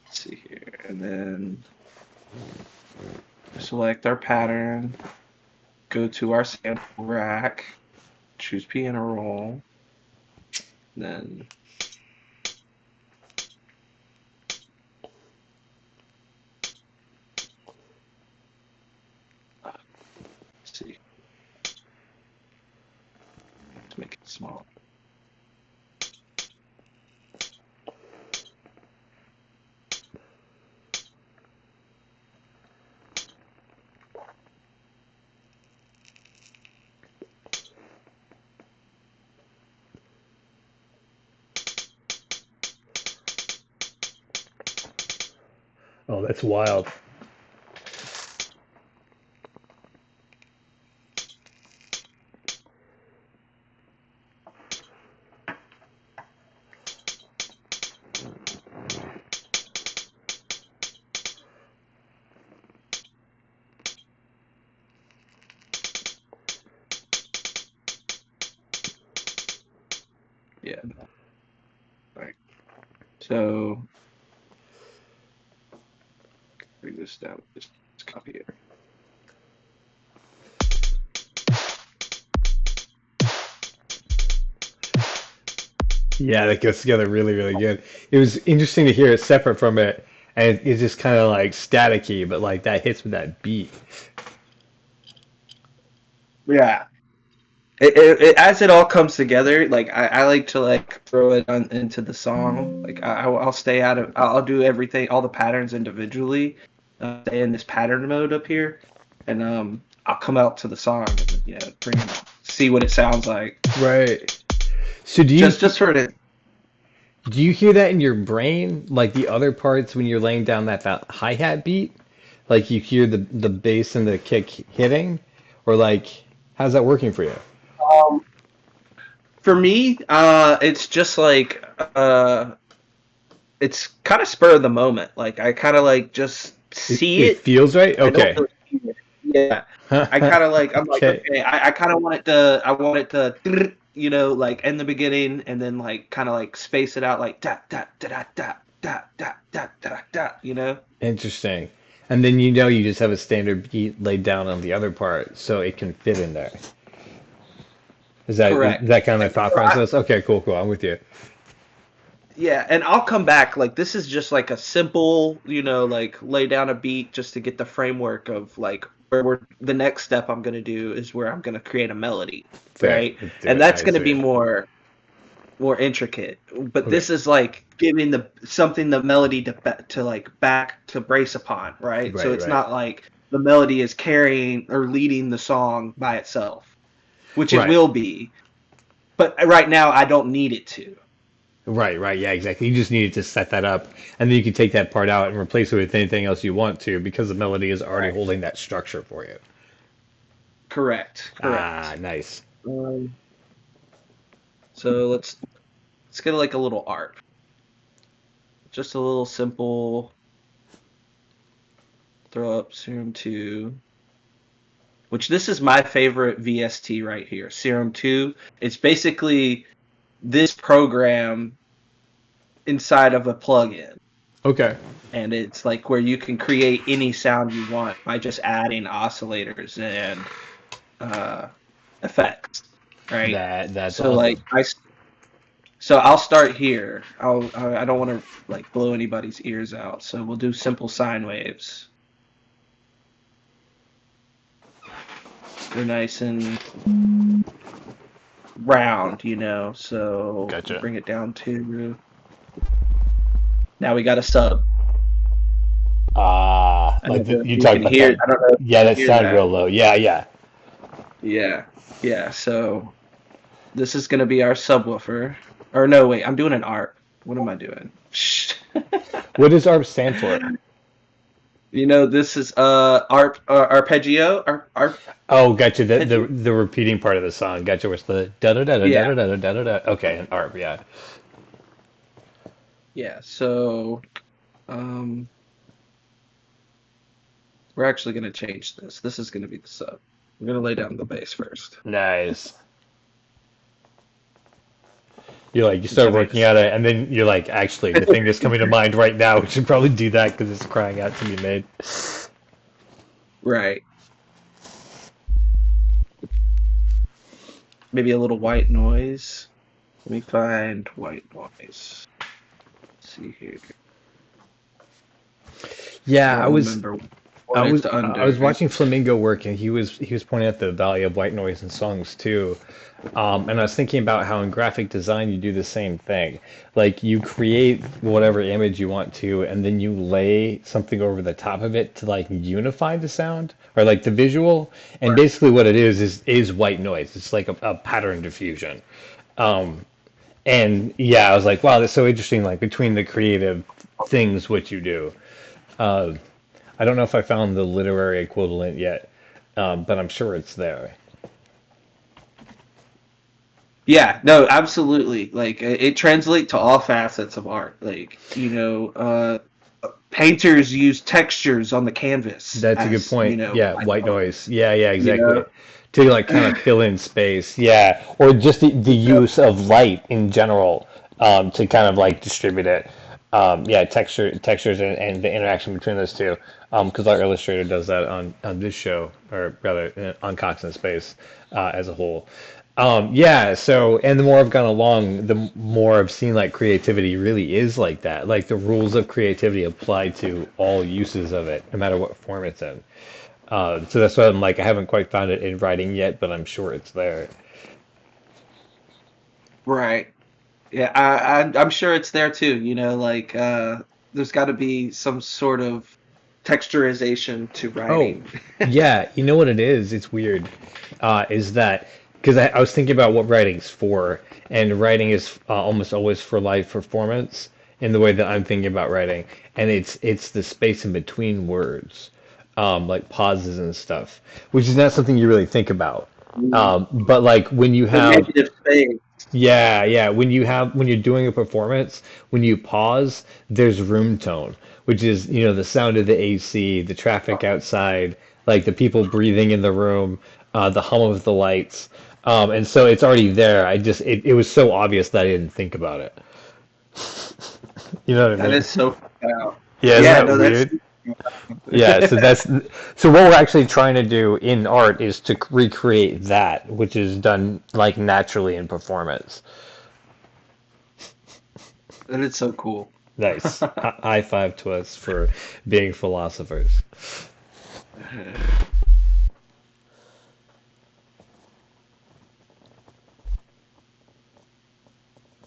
Speaker 2: see here, and then select our pattern, go to our sample rack, choose piano roll, then let's see, let's make it small.
Speaker 1: Oh, that's wild.
Speaker 2: Yeah, right. So bring this down, just copy it.
Speaker 1: Yeah, that goes together really, really good. It was interesting to hear it separate from it, and it's just kind of like staticky, but like that hits with that beat.
Speaker 2: Yeah, as it all comes together, like I like to like throw it on into the song. Like I'll stay out of, I'll do everything, all the patterns individually, stay in this pattern mode up here, and I'll come out to the song and see what it sounds like.
Speaker 1: Right. So
Speaker 2: Just for it.
Speaker 1: do you hear that in your brain, like the other parts when you're laying down that hi-hat beat? Like you hear the bass and the kick hitting, or like how's that working for you?
Speaker 2: Um, for me, it's just like it's kind of spur of the moment. Like I kind of like just see
Speaker 1: It
Speaker 2: it.
Speaker 1: feels right?
Speaker 2: I don't
Speaker 1: Okay.
Speaker 2: really see it. Yeah. I kind of like I'm like
Speaker 1: Okay.
Speaker 2: okay, I kind of want it to like in the beginning and then like kind of like space it out like da da da da da da da da da da, you know?
Speaker 1: Interesting. And then you know you just have a standard beat laid down on the other part so it can fit in there. Is
Speaker 2: Correct.
Speaker 1: that kind of thought
Speaker 2: So
Speaker 1: process? Okay, cool, cool. I'm with you.
Speaker 2: yeah, and I'll come back like this is just like a simple, like lay down a beat just to get the framework of like where the next step I'm going to do is where I'm going to create a melody,
Speaker 1: Fair.
Speaker 2: right?
Speaker 1: Let's do
Speaker 2: And
Speaker 1: it.
Speaker 2: that's
Speaker 1: I
Speaker 2: going to be
Speaker 1: see.
Speaker 2: more intricate. But
Speaker 1: Okay.
Speaker 2: this is like giving the melody to like back to brace upon, right? So
Speaker 1: Right,
Speaker 2: it's
Speaker 1: right.
Speaker 2: not like the melody is carrying or leading the song by itself, which it
Speaker 1: Right.
Speaker 2: will be. But right now I don't need it to.
Speaker 1: Right, right. Yeah, exactly. You just needed to set that up, and then you can take that part out and replace it with anything else you want to because the melody is already
Speaker 2: Right.
Speaker 1: holding that structure for you.
Speaker 2: Correct.
Speaker 1: Ah,
Speaker 2: Correct.
Speaker 1: nice.
Speaker 2: Um, so let's get like a little art, just a little simple. throw up Serum 2, which this is my favorite VST right here. Serum 2. It's basically this program inside of a plugin.
Speaker 1: Okay.
Speaker 2: And it's like where you can create any sound you want by just adding oscillators and effects, right?
Speaker 1: That's
Speaker 2: So like
Speaker 1: awesome.
Speaker 2: I'll start here. I don't want to like blow anybody's ears out, so we'll do simple sine waves. They're nice and round, so we'll
Speaker 1: Gotcha.
Speaker 2: bring it down to. Now we got a sub. I
Speaker 1: Like
Speaker 2: don't know if
Speaker 1: you
Speaker 2: you
Speaker 1: talked
Speaker 2: can
Speaker 1: about
Speaker 2: hear.
Speaker 1: that.
Speaker 2: I don't know if
Speaker 1: Yeah,
Speaker 2: you can
Speaker 1: that
Speaker 2: hear
Speaker 1: sounded
Speaker 2: that.
Speaker 1: real low. Yeah, yeah.
Speaker 2: Yeah, yeah. So this is gonna be our subwoofer. Or no, wait, I'm doing an ARP. What am I doing?
Speaker 1: What does ARP stand for?
Speaker 2: This is ARP arpeggio. ARP
Speaker 1: Oh, gotcha. The
Speaker 2: arpeggio.
Speaker 1: the repeating part of the song. Gotcha. What's the da da da da da
Speaker 2: Yeah,
Speaker 1: da da da da da? Okay, an ARP. Yeah.
Speaker 2: yeah. So um, we're actually gonna change this. This is gonna be the sub. We're gonna lay down the bass first.
Speaker 1: Nice. You
Speaker 2: Since I
Speaker 1: start
Speaker 2: made
Speaker 1: working
Speaker 2: this.
Speaker 1: at it, and then you're like, actually, the thing that's coming to mind right now, we should probably do that because it's crying out to be made.
Speaker 2: Right. Maybe a little white noise. Let me find white noise. Let's see here. I
Speaker 1: Yeah,
Speaker 2: don't remember
Speaker 1: I
Speaker 2: what
Speaker 1: was
Speaker 2: it's
Speaker 1: I was
Speaker 2: under.
Speaker 1: watching Flamingo work, and he was pointing out the value of white noise in songs too. And I was thinking about how in graphic design you do the same thing. Like you create whatever image you want to, and then you lay something over the top of it to like unify the sound or like the visual. And
Speaker 2: Right.
Speaker 1: basically what it is white noise. It's like a pattern diffusion. And yeah, I was like, wow, that's so interesting. Like between the creative things, what you do. I don't know if I found the literary equivalent yet, but I'm sure it's there.
Speaker 2: Yeah, no, absolutely. Like it translates to all facets of art. Like, painters use textures on the canvas
Speaker 1: That's a good
Speaker 2: as,
Speaker 1: point. Yeah,
Speaker 2: white
Speaker 1: white
Speaker 2: noise,
Speaker 1: noise. Yeah, yeah,
Speaker 2: you
Speaker 1: exactly.
Speaker 2: know?
Speaker 1: To like kind of fill in space. Yeah, or just the use of light in general to kind of like distribute it. Yeah, textures, and the interaction between those two. Because our illustrator does that on this show, or rather on Cox and Space as a whole. Yeah, so, and the more I've gone along, the more I've seen like creativity really is like that. Like the rules of creativity apply to all uses of it, no matter what form it's in. So that's why I'm like, I haven't quite found it in writing yet, but I'm sure it's there.
Speaker 2: Right. Yeah, I'm sure it's there too, like there's got to be some sort of texturization to
Speaker 1: Oh,
Speaker 2: writing.
Speaker 1: yeah, you know what it is? It's weird. Is that because I was thinking about what writing's for, and writing is almost always for live performance in the way that I'm thinking about writing, and it's the space in between words, like pauses and stuff, which is not something you really think about. But like when you
Speaker 2: The
Speaker 1: have
Speaker 2: negative space.
Speaker 1: yeah, yeah. When you're doing a performance, when you pause, there's room tone, which is, the sound of the AC, the traffic outside, like the people breathing in the room, the hum of the lights. And so it's already there. It was so obvious that I didn't think about it. You know what I
Speaker 2: That
Speaker 1: mean?
Speaker 2: is so out.
Speaker 1: Yeah, isn't
Speaker 2: Yeah,
Speaker 1: that
Speaker 2: no, that's
Speaker 1: weird? Yeah, so what we're actually trying to do in art is to recreate that, which is done like naturally in performance.
Speaker 2: that is so cool.
Speaker 1: Nice. High five to us for being philosophers.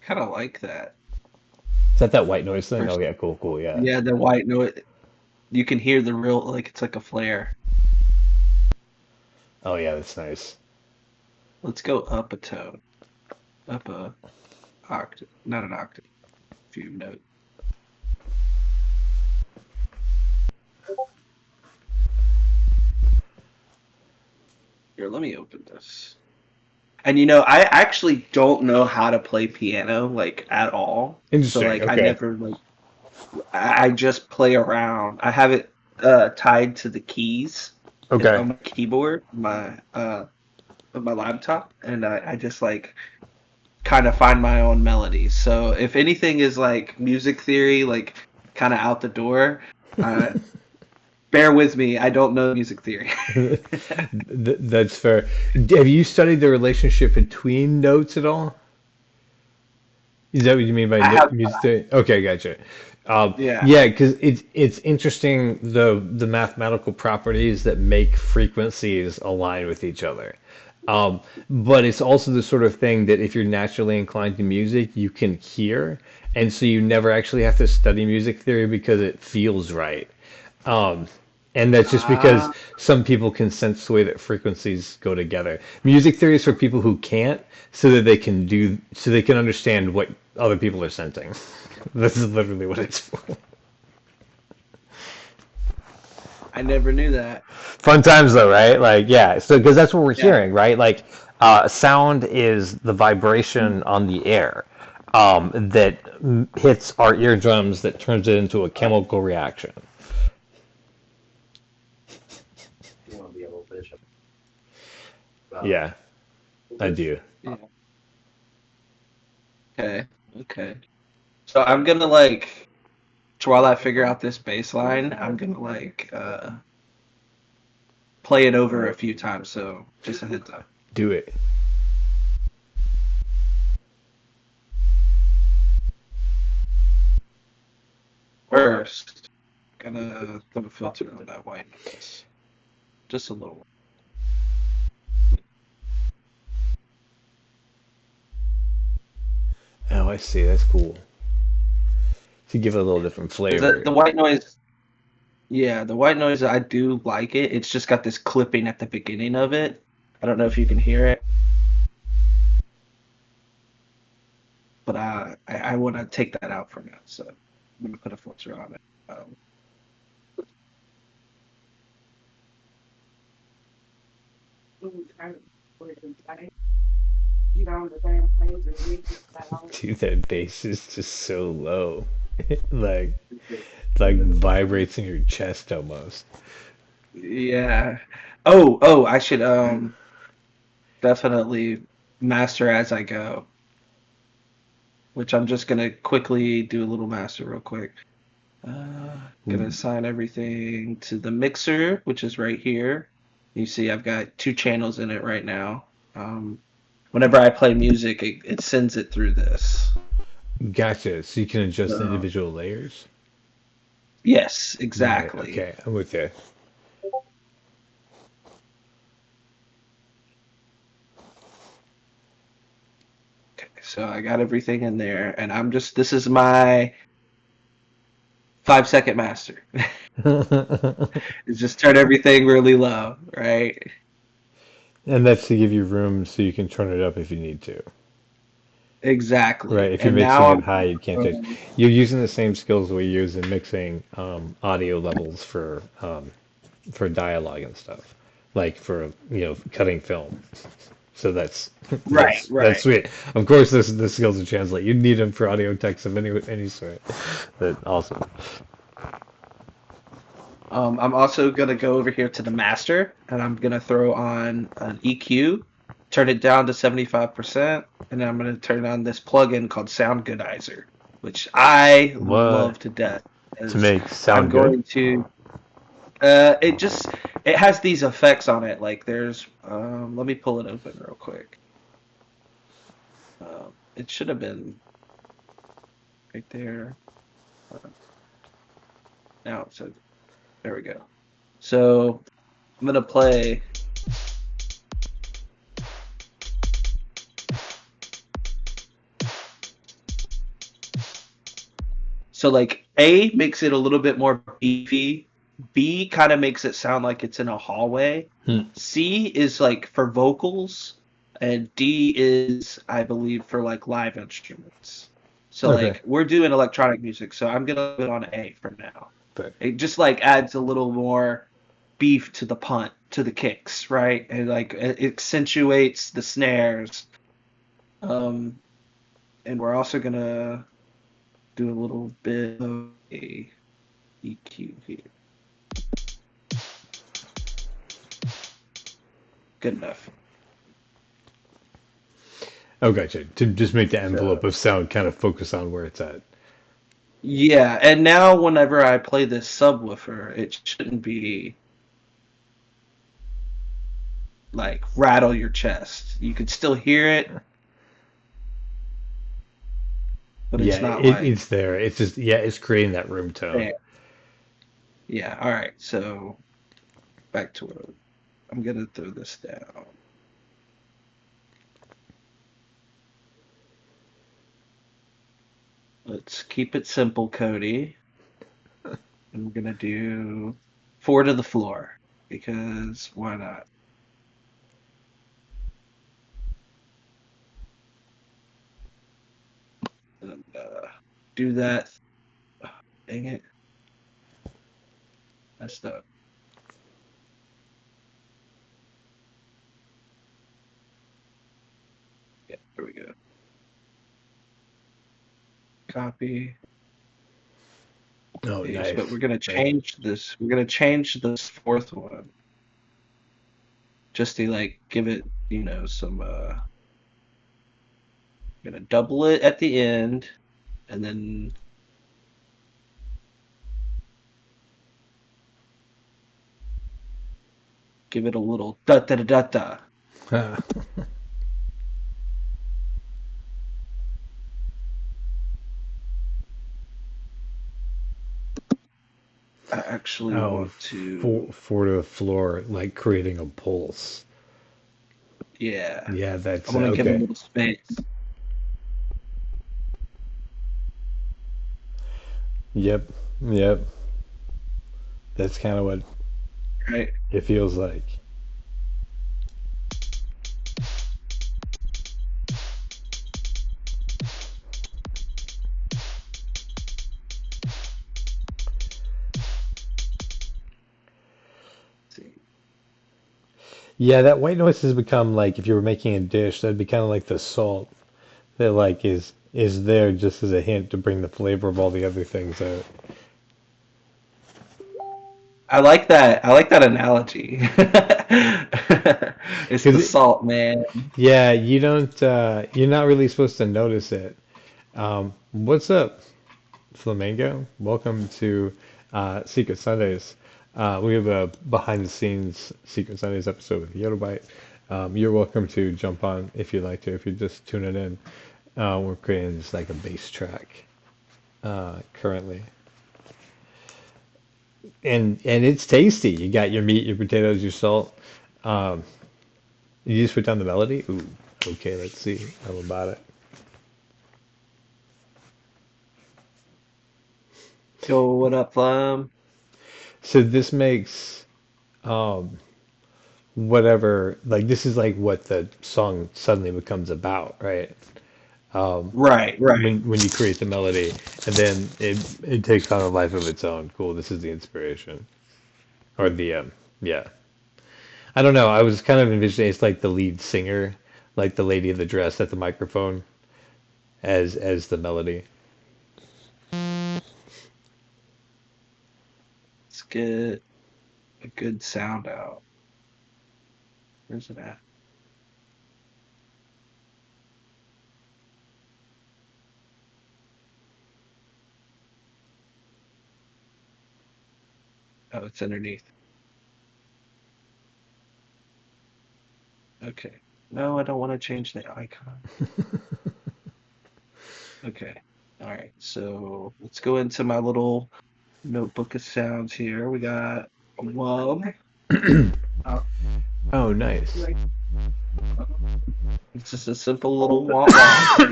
Speaker 2: Kind of like that.
Speaker 1: Is that white noise thing? Oh
Speaker 2: First,
Speaker 1: yeah, cool, cool, yeah.
Speaker 2: yeah, the white noise. You can hear the real, like it's like a flare.
Speaker 1: Oh yeah, that's nice.
Speaker 2: Let's go up a tone, up a octave, not an octave, few note. Here, let me open this. And I actually don't know how to play piano like at all. So
Speaker 1: Interesting.
Speaker 2: like I
Speaker 1: Okay.
Speaker 2: never like I just play around. I have it tied to the keys
Speaker 1: Okay.
Speaker 2: on my keyboard, my laptop, and I just like kind of find my own melodies. So if anything is like music theory, like kind of out the door, uh, bear with me. I don't know music theory.
Speaker 1: That's fair. Have you studied the relationship between notes at all? Is that what you mean by
Speaker 2: I have,
Speaker 1: music theory? Okay, gotcha.
Speaker 2: yeah.
Speaker 1: Yeah, because it's interesting the mathematical properties that make frequencies align with each other. Um, but it's also the sort of thing that if you're naturally inclined to music, you can hear, and so you never actually have to study music theory because it feels right. Um, and that's just because
Speaker 2: Ah,
Speaker 1: some people can sense the way that frequencies go together. Music theory is for people who can't, so that so they can understand what other people are sensing. This is literally what it's for.
Speaker 2: I never knew that.
Speaker 1: Fun times though, right? Like, yeah. So, because that's what we're
Speaker 2: Yeah.
Speaker 1: hearing, right? Like, sound is the vibration on the air that hits our eardrums that turns it into a chemical reaction. Yeah, I do.
Speaker 2: Yeah. Okay. Okay. So I'm gonna like, so while I figure out this bass line, I'm gonna like play it over a few times. So just a heads up.
Speaker 1: Do it.
Speaker 2: First, gonna put a filter on that white noise. Just a little.
Speaker 1: Oh, I see. That's cool. To give it a little different
Speaker 2: The
Speaker 1: flavor.
Speaker 2: white noise, yeah, the white noise, I do like it. It's just got this clipping at the beginning of it. I don't know if you can hear it, but I want to take that out for now. So I'm gonna put a filter on it.
Speaker 1: Dude, that bass is just so low. Like, like vibrates in your chest almost.
Speaker 2: Yeah. Oh, I should definitely master as I go, which I'm just gonna quickly do a little master real quick. Gonna assign everything to the mixer, which is right here. You see, I've got two channels in it right now. Whenever I play music, it sends it through this.
Speaker 1: Gotcha. So you can adjust the
Speaker 2: So,
Speaker 1: individual layers.
Speaker 2: yes,
Speaker 1: Right.
Speaker 2: exactly.
Speaker 1: Okay. I'm with you.
Speaker 2: Okay, so I got everything in there, and I'm just, this is my 5 second master. It's just turn everything really low, right?
Speaker 1: And that's to give you room so you can turn it up if you need to. Right.
Speaker 2: Exactly.
Speaker 1: If you're
Speaker 2: And
Speaker 1: mixing
Speaker 2: now
Speaker 1: it high, you can't touch.
Speaker 2: um,
Speaker 1: You're using the same skills we use in mixing audio levels for dialogue and stuff, like for cutting film. So that's
Speaker 2: right,
Speaker 1: that's
Speaker 2: right.
Speaker 1: sweet. Of course, this the skills to translate. You need them for audio text of any sort. But awesome.
Speaker 2: I'm also gonna go over here to the master, and I'm gonna throw on an EQ, turn it down to 75%, and then I'm gonna turn on this plugin called Sound Goodizer, which I
Speaker 1: What
Speaker 2: love to death,
Speaker 1: to
Speaker 2: as
Speaker 1: make
Speaker 2: I'm
Speaker 1: sound good?
Speaker 2: going to. It just it has these effects on it. Like there's, let me pull it open real quick. It should have been right there. Uh, Now it says, there we go. So I'm gonna play. So like A makes it a little bit more beefy. B kind of makes it sound like it's in a hallway.
Speaker 1: Hmm.
Speaker 2: C is like for vocals, and D is, I believe, for like live instruments. So
Speaker 1: Okay.
Speaker 2: like we're doing electronic music, so I'm gonna put on A for now.
Speaker 1: But
Speaker 2: It just like adds a little more beef to the punt, to the kicks, right? And like it accentuates the snares. Um, and we're also gonna do a little bit of a EQ here. good enough.
Speaker 1: Oh, gotcha. To just make the envelope
Speaker 2: So
Speaker 1: of sound kind of focus on where it's at.
Speaker 2: yeah, and now whenever I play this subwoofer, it shouldn't be like rattle your chest. You can still hear it, but
Speaker 1: Yeah,
Speaker 2: it's not like
Speaker 1: it's there. It's just, yeah, it's creating that room tone.
Speaker 2: bam. Yeah, all right. So back to it. I'm gonna throw this down. Let's keep it simple, Cody. And we're gonna do four to the floor because why not? And, do that. Dang it, messed up. Yeah, there we go. Copy,
Speaker 1: Oh,
Speaker 2: paste. But
Speaker 1: nice.
Speaker 2: we're gonna
Speaker 1: Nice.
Speaker 2: change this. We're gonna change this fourth one just to like give it, some. Gonna double it at the end, and then give it a little da da da da da. I actually
Speaker 1: Oh,
Speaker 2: want to,
Speaker 1: four to the floor, like creating a pulse.
Speaker 2: yeah,
Speaker 1: Yeah,
Speaker 2: I
Speaker 1: that's
Speaker 2: want to give a
Speaker 1: okay.
Speaker 2: little space,
Speaker 1: Yep, yep. That's kind of what
Speaker 2: right?
Speaker 1: it feels like.
Speaker 2: Let's see.
Speaker 1: Yeah, that white noise has become like if you were making a dish, that'd be kind of like the salt that like is there just as a hint to bring the flavor of all the other things out.
Speaker 2: I like that. I like that analogy. It's the
Speaker 1: Because
Speaker 2: salt, man.
Speaker 1: yeah, you're not really supposed to notice it. What's up, Flamingo? Welcome to Secret Sundays. We have a behind the scenes Secret Sundays episode with Yottabyte. You're welcome to jump on if you'd like to, if you're just tuning in. We're creating just like a bass track currently. And it's tasty. You got your meat, your potatoes, your salt. Um, you just put down the melody. Ooh, okay, let's see all about it.
Speaker 2: Yo, what up,
Speaker 1: So this makes um, whatever, like this is like what the song suddenly becomes about, right? Um,
Speaker 2: Right, right.
Speaker 1: when you create the melody, and then it takes on a life of its own. Cool. This is the inspiration, or the yeah. I don't know. I was kind of envisioning it's like the lead singer, like the lady of the dress at the microphone, as the melody.
Speaker 2: Let's get a good sound out. Where's it at? Oh, it's underneath. Okay. No, I don't want to change the icon. Okay. All right. So let's go into my little notebook of sounds here. We got a wub. Uh,
Speaker 1: Oh, nice.
Speaker 2: It's just a simple little womp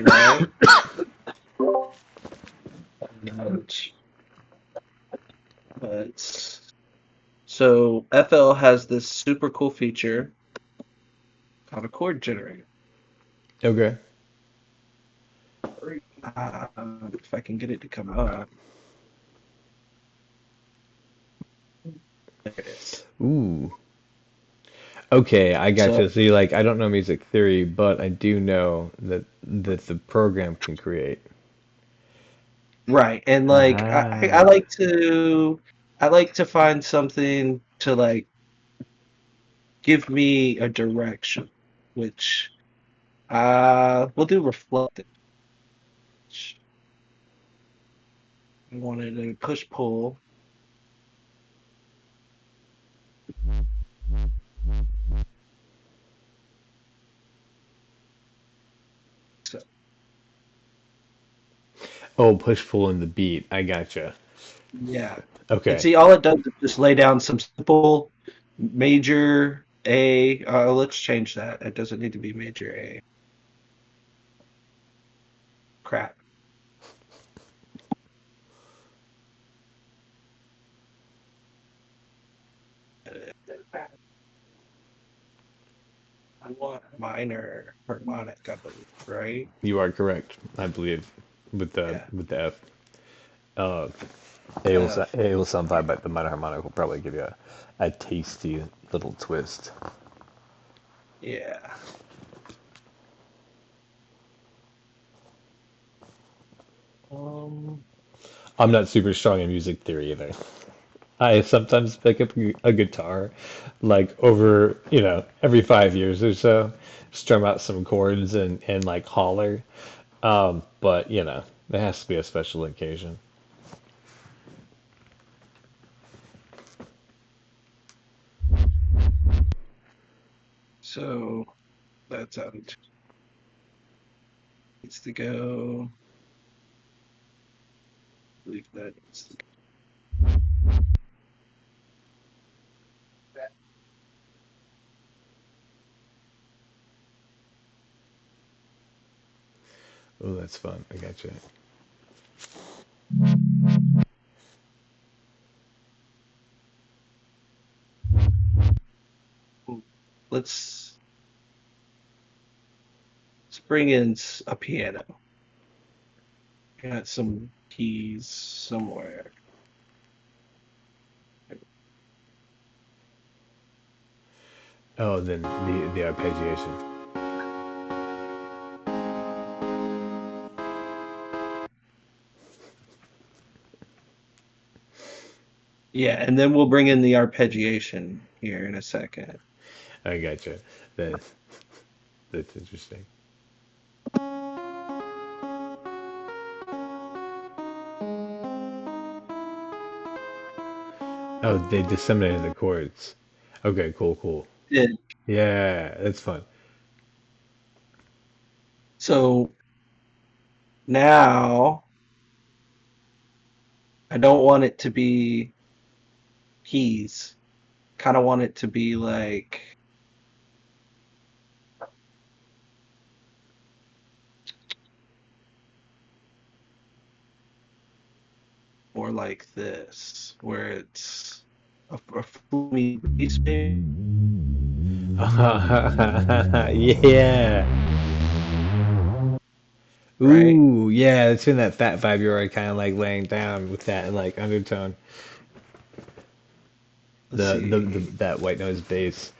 Speaker 2: womp, Ouch. But so FL has this super cool feature called a chord generator.
Speaker 1: Okay.
Speaker 2: If I can get it to come up, there it is.
Speaker 1: Ooh. Okay, I got
Speaker 2: So
Speaker 1: you. So you like, I don't know music theory, but I do know that the program can create.
Speaker 2: right, and like I
Speaker 1: Ah.
Speaker 2: like to find something to like give me a direction, which we'll do reflective. I wanted a push pull. So
Speaker 1: Oh, push pull in the beat. I gotcha.
Speaker 2: yeah. And
Speaker 1: Okay.
Speaker 2: see, all it does is just lay down some simple major A. Let's change that. It doesn't need to be major A. Crap. I want minor harmonic, I believe, right?
Speaker 1: You are correct, I believe,
Speaker 2: Yeah.
Speaker 1: with the F. Uh,
Speaker 2: F.
Speaker 1: it will sound fine, but the minor harmonic will probably give you a tasty little twist.
Speaker 2: Yeah. Um,
Speaker 1: I'm not super strong in music theory either. I sometimes pick up a guitar, like over, every 5 years or so, strum out some chords and like holler. But it has to be a special occasion.
Speaker 2: so that's out. Needs to go. I believe that needs to go.
Speaker 1: Oh, that's fun. I got you.
Speaker 2: Let's bring in a piano. Got some keys somewhere.
Speaker 1: Oh, then the arpeggiation.
Speaker 2: Yeah, and then we'll bring in the arpeggiation here in a second.
Speaker 1: I got you. That that's interesting. Oh, they disseminated the chords. Okay, cool, cool.
Speaker 2: Yeah.
Speaker 1: Yeah, that's fun.
Speaker 2: So now I don't want it to be keys. Kind of want it to be like more like this, where it's a fully bass, maybe,
Speaker 1: Yeah.
Speaker 2: right?
Speaker 1: Ooh, yeah, it's in that Fat 5 year old kind of like laying down with that like undertone.
Speaker 2: Let's
Speaker 1: The
Speaker 2: see.
Speaker 1: that white noise bass.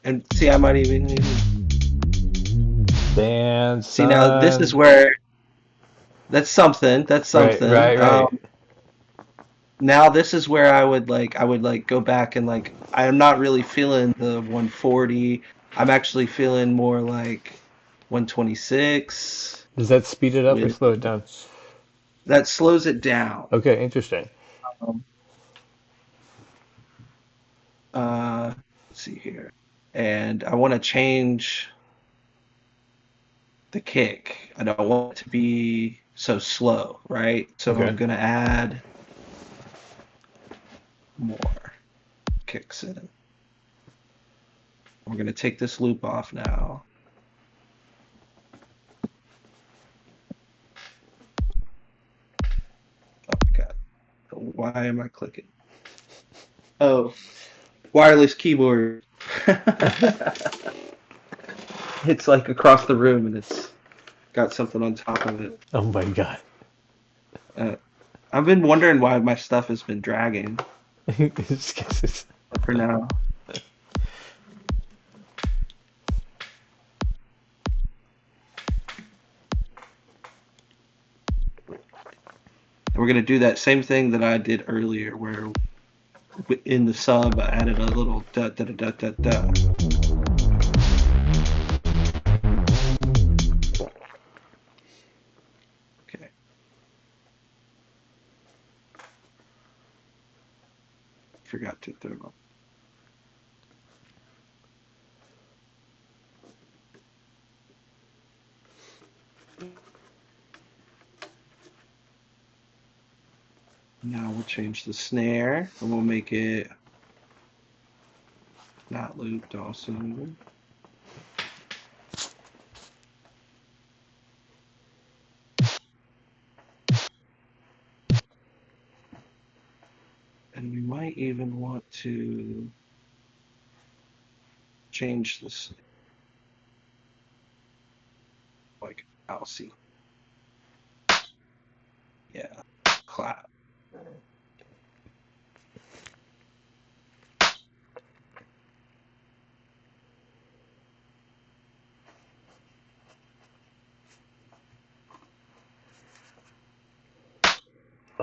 Speaker 2: And see, I might even
Speaker 1: Dance,
Speaker 2: see now. This is
Speaker 1: son.
Speaker 2: where that's something. That's
Speaker 1: Right,
Speaker 2: something.
Speaker 1: right, right.
Speaker 2: Now this is where I would like go back and like I am not really feeling the 140. I'm actually feeling more like 126
Speaker 1: Does that speed it up or
Speaker 2: with
Speaker 1: slow it down?
Speaker 2: that slows it down.
Speaker 1: Okay, interesting.
Speaker 2: Um, let's see here. And I want to change the kick. I don't want it to be so slow, right? So I'm
Speaker 1: Okay.
Speaker 2: gonna add more kicks in. We're gonna take this loop off now. Oh my God. Why am I clicking? Oh, wireless keyboard. It's like across the room and it's got something on top of it.
Speaker 1: Oh my God.
Speaker 2: Uh, I've been wondering why my stuff has been dragging
Speaker 1: It's 'cause
Speaker 2: for now. we're gonna do that same thing that I did earlier, where in the sub I added a little da da da da da da. Okay. Forgot to throw them up. Now we'll change the snare and we'll make it not looped also. And we might even want to change this, like, I'll see. Yeah, clap.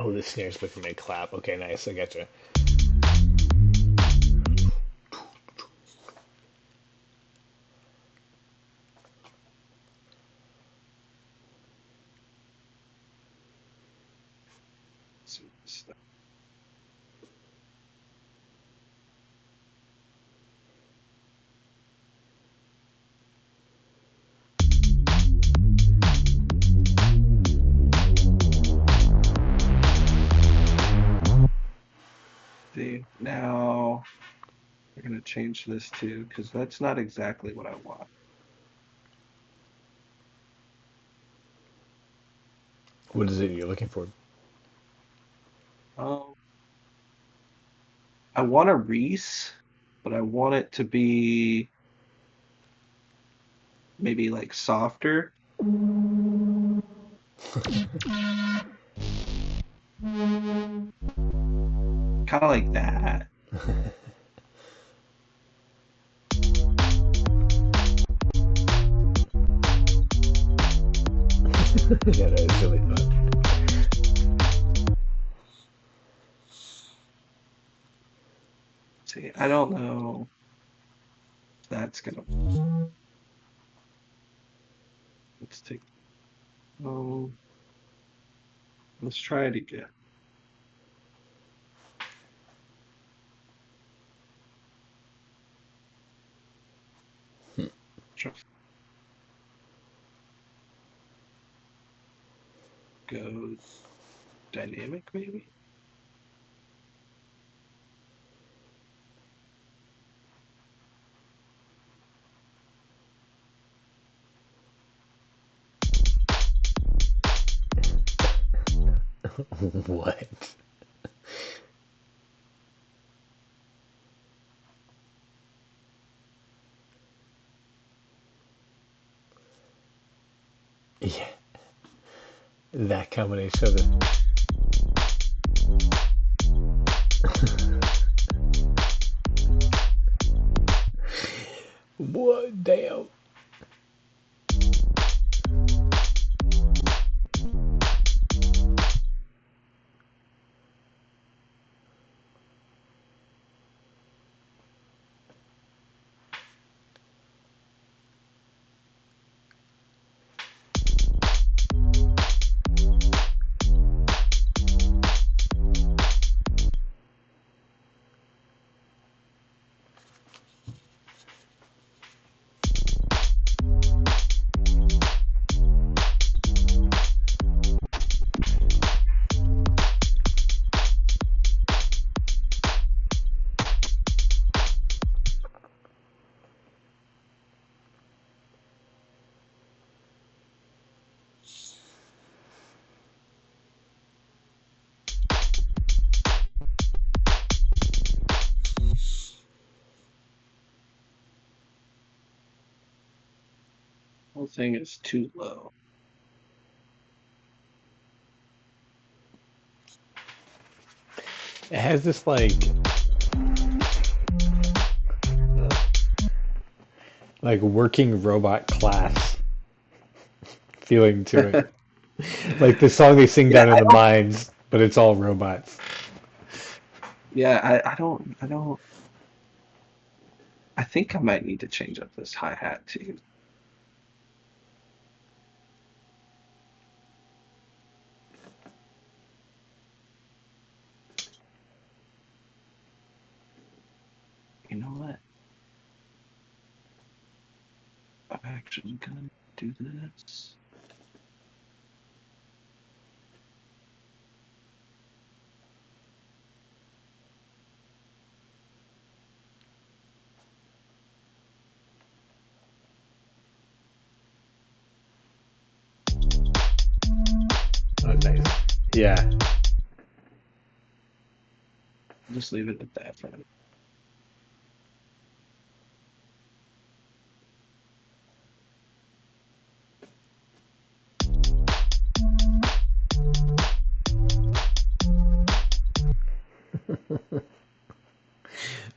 Speaker 1: Oh, the snare's making me clap. Okay, nice. I gotcha.
Speaker 2: See, now we're going to change this too, because that's not exactly what I want.
Speaker 1: What is it you're looking for?
Speaker 2: Um, I want a Reese, but I want it to be maybe like softer. Kind of like that.
Speaker 1: Yeah, that is really fun.
Speaker 2: See, I don't know if that's gonna. Let's take. Um, let's try it again. Go dynamic, maybe.
Speaker 1: What? Yeah, that combination of it. What? Damn.
Speaker 2: Whole thing is too low.
Speaker 1: It has this like working robot class feeling to it. Like the song they sing
Speaker 2: Yeah,
Speaker 1: down in the mines. but it's all robots.
Speaker 2: Yeah, I don't. I think I might need to change up this hi-hat too. You know what? I'm actually gonna do this.
Speaker 1: Oh, nice. Yeah.
Speaker 2: I'll just leave it at that for now.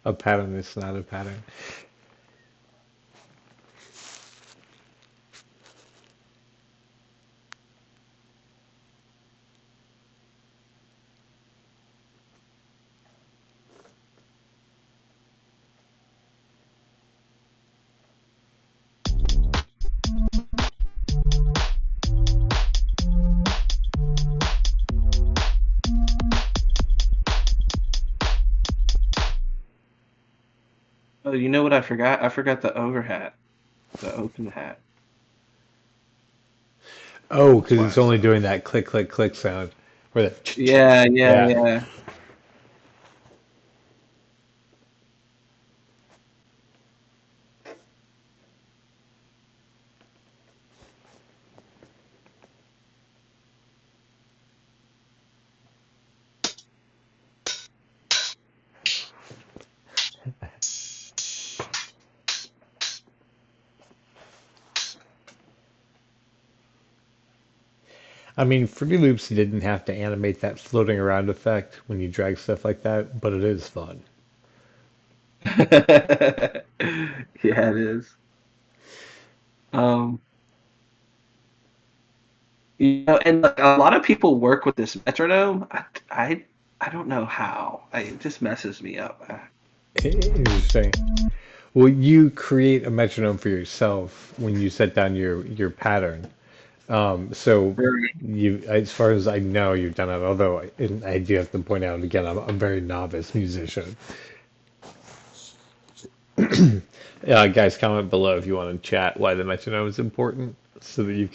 Speaker 1: A pattern is not a pattern.
Speaker 2: Oh, you know what I forgot? I forgot the over hat, the open hat.
Speaker 1: Oh,
Speaker 2: That's
Speaker 1: because
Speaker 2: why
Speaker 1: it's
Speaker 2: I
Speaker 1: only
Speaker 2: said.
Speaker 1: doing that click, click, click sound. Or the
Speaker 2: Yeah, yeah,
Speaker 1: yeah.
Speaker 2: yeah.
Speaker 1: I mean, Fruity Loops, you didn't have to animate that floating around effect when you drag stuff like that, but it is fun.
Speaker 2: Yeah, it is. Um, and like, a lot of people work with this metronome. I don't know how. It just messes me up.
Speaker 1: Interesting. Well, you create a metronome for yourself when you set down your pattern. So
Speaker 2: Very-
Speaker 1: you, as far as I know, you've done it. Although I do have to point out again, I'm a very novice musician. Guys, comment below if you want to chat why the metronome is important, so that you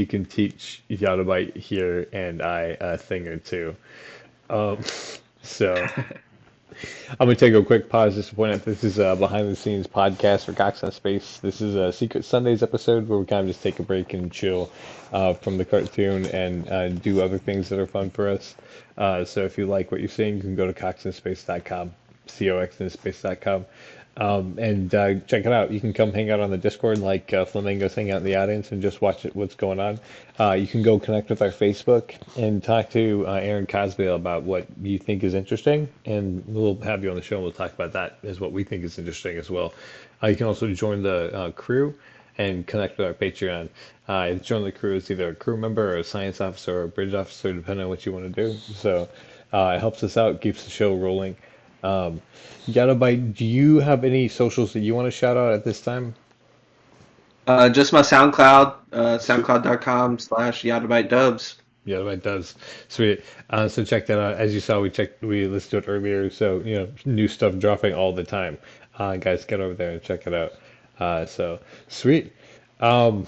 Speaker 1: can teach Yottabyte here and I a thing or two. Um, so. I'm gonna take a quick pause just to point out this is a behind the scenes podcast for Cox on Space. This is a Secret Sundays episode where we kind of just take a break and chill from the cartoon and do other things that are fun for us. So if you like what you're seeing, you can go to coxinspace.com, coxinspace.com, and check it out. You can come hang out on the Discord like Flamingos hang out in the audience and just watch what's going on. You can go connect with our Facebook and talk to Aaron Cosbale about what you think is interesting, and we'll have you on the show and we'll talk about that as what we think is interesting as well. You can also join the crew and connect with our Patreon. Join the crew as either a crew member or a science officer or a bridge officer, depending on what you want to do. So it helps us out, keeps the show rolling. Um, Yottabyte, do you have any socials that you want to shout out at this time?
Speaker 2: Just my SoundCloud, soundcloud.com/Yottabyte Dubs.
Speaker 1: Yottabyte does. Sweet. So check that out. As you saw, we listened to it earlier. So, new stuff dropping all the time. Guys, get over there and check it out. So sweet. Um,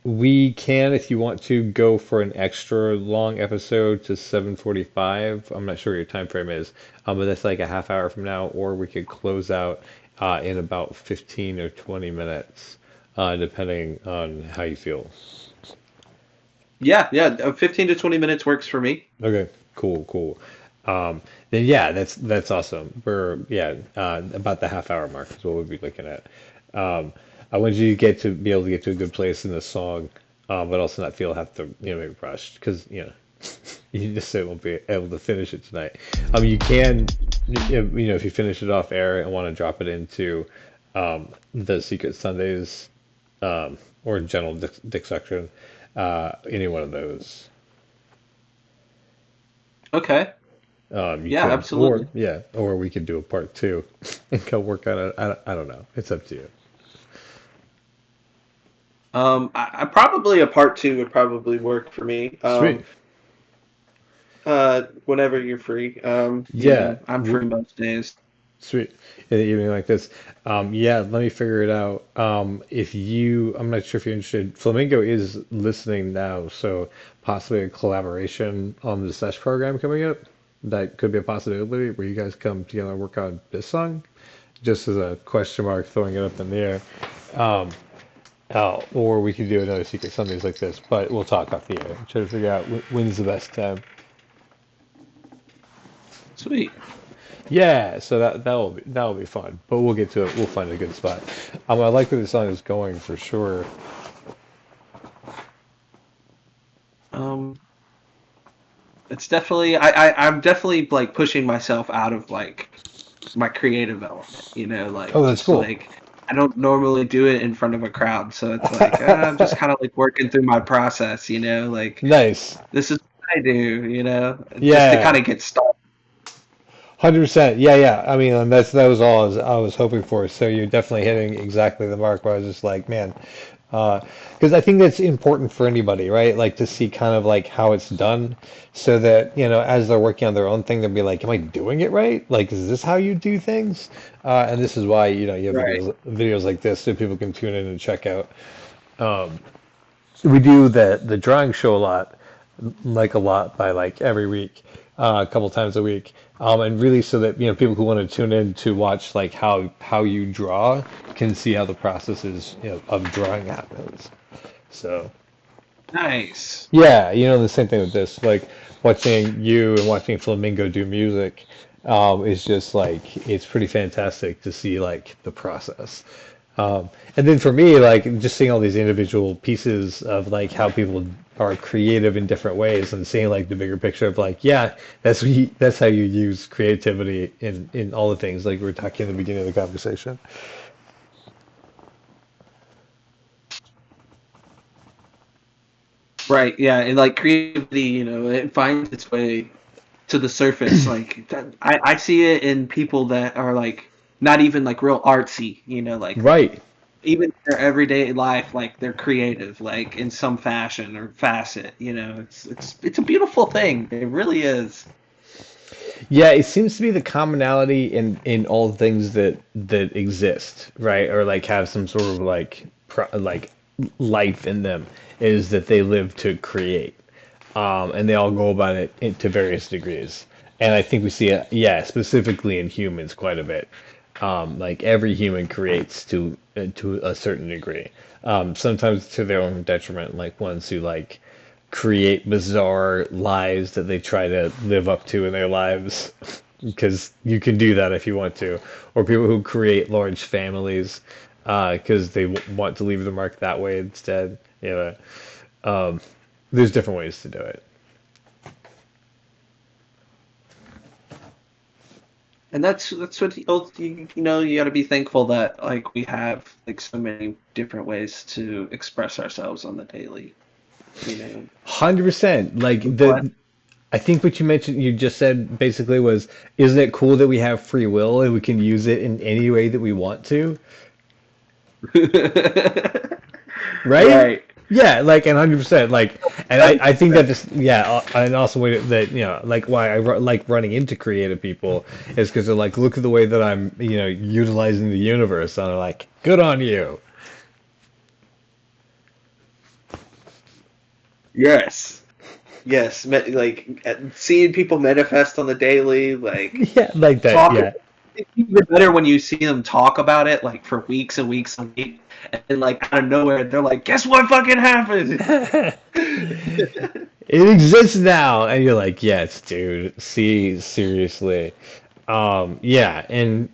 Speaker 1: we can, if you want to, go for an extra long episode to 7:45. I'm not sure what your time frame is, but that's like a half hour from now, or we could close out in about 15 or 20 minutes, depending on how you feel.
Speaker 2: Yeah, yeah. 15 to 20 minutes works for me.
Speaker 1: Okay, cool, cool. Um, then yeah, that's awesome. We're yeah, about the half hour mark is what we'll be looking at. Um, I want you to get to be able to get to a good place in the song, but also not feel have to maybe rushed because you just won't be able to finish it tonight. You can if you finish it off air and want to drop it into the Secret Sundays or General Dick section, any one of those.
Speaker 2: Okay.
Speaker 1: You
Speaker 2: Yeah,
Speaker 1: could, or
Speaker 2: absolutely.
Speaker 1: yeah, or we could do a part two and go work on it. I don't know. It's up to you.
Speaker 2: I probably a part two would probably work for me.
Speaker 1: Sweet.
Speaker 2: Whenever you're free.
Speaker 1: Yeah.
Speaker 2: I'm free most days.
Speaker 1: Sweet. In the evening like this. Yeah, let me figure it out. If you, I'm not sure if you're interested. Flamingo is listening now, so possibly a collaboration on the Sesh program coming up. That could be a possibility where you guys come together and work on this song, just as a question mark, throwing it up in the air. Um, or we could do another Secret Sundays like this, but we'll talk off the air. Try to figure out when's the best time.
Speaker 2: Sweet.
Speaker 1: Yeah, so that'll be fun. But we'll get to it. We'll find a good spot. I like where the song is going for sure.
Speaker 2: Um, it's definitely I'm definitely like pushing myself out of like my creative element,
Speaker 1: Oh,
Speaker 2: like
Speaker 1: that's
Speaker 2: just
Speaker 1: cool.
Speaker 2: like I don't normally do it in front of a crowd, so it's like I'm just kind of like working through my process, like
Speaker 1: Nice.
Speaker 2: this is what I do, just to kind
Speaker 1: Yeah.
Speaker 2: of get started.
Speaker 1: 100%. Yeah, yeah. I mean, and that was all I was hoping for. So you're definitely hitting exactly the mark where I was just like, man, because I think that's important for anybody, right? Like to see kind of like how it's done, so that as they're working on their own thing, they'll be like, am I doing it right? Like, is this how you do things? And this is why you have
Speaker 2: Right.
Speaker 1: videos like this so people can tune in and check out. Um, we do the drawing show a lot, like a lot by like every week, a couple times a week, and really so that people who want to tune in to watch like how you draw can see how the process is of drawing happens. So
Speaker 2: Nice.
Speaker 1: yeah, the same thing with this, like watching you and watching Flamingo do music, is just like it's pretty fantastic to see like the process. And then for me, like just seeing all these individual pieces of like how people are creative in different ways and seeing like the bigger picture of like, yeah, that's how you use creativity in all the things like we were talking at the beginning of the conversation.
Speaker 2: Right. Yeah, and like creativity, it finds its way to the surface. Like that, I see it in people that are like not even like real artsy, like
Speaker 1: Right.
Speaker 2: even in their everyday life, like they're creative, like in some fashion or facet. It's a beautiful thing. It really is.
Speaker 1: Yeah, it seems to be the commonality in all things that exist, right? Or like have some sort of like like life in them is that they live to create. And they all go about it to various degrees. And I think we see it, yeah, specifically in humans quite a bit. Like every human creates to a certain degree. Sometimes to their own detriment, like ones who like create bizarre lives that they try to live up to in their lives, because you can do that if you want to, or people who create large families because they want to leave the mark that way instead. There's different ways to do it.
Speaker 2: And that's what you got to be thankful that like we have like so many different ways to express ourselves on the daily. You know,
Speaker 1: 100%. Like
Speaker 2: but
Speaker 1: I think what you just said basically was, isn't it cool that we have free will and we can use it in any way that we want to? Right?
Speaker 2: right.
Speaker 1: Yeah, like, and 100%. Like, and I think that this, yeah, an awesome way that, like why like running into creative people is because they're like, look at the way that I'm, utilizing the universe. And I'm like, good on you.
Speaker 2: Yes. Yes. Like seeing people manifest on the daily, like
Speaker 1: Yeah, like that.
Speaker 2: talking.
Speaker 1: Yeah.
Speaker 2: It's even better when you see them talk about it like for weeks and weeks and weeks, and then like out of nowhere they're like, "Guess what fucking happened?"
Speaker 1: It exists now, and you're like, yes, dude. See, seriously. Yeah, and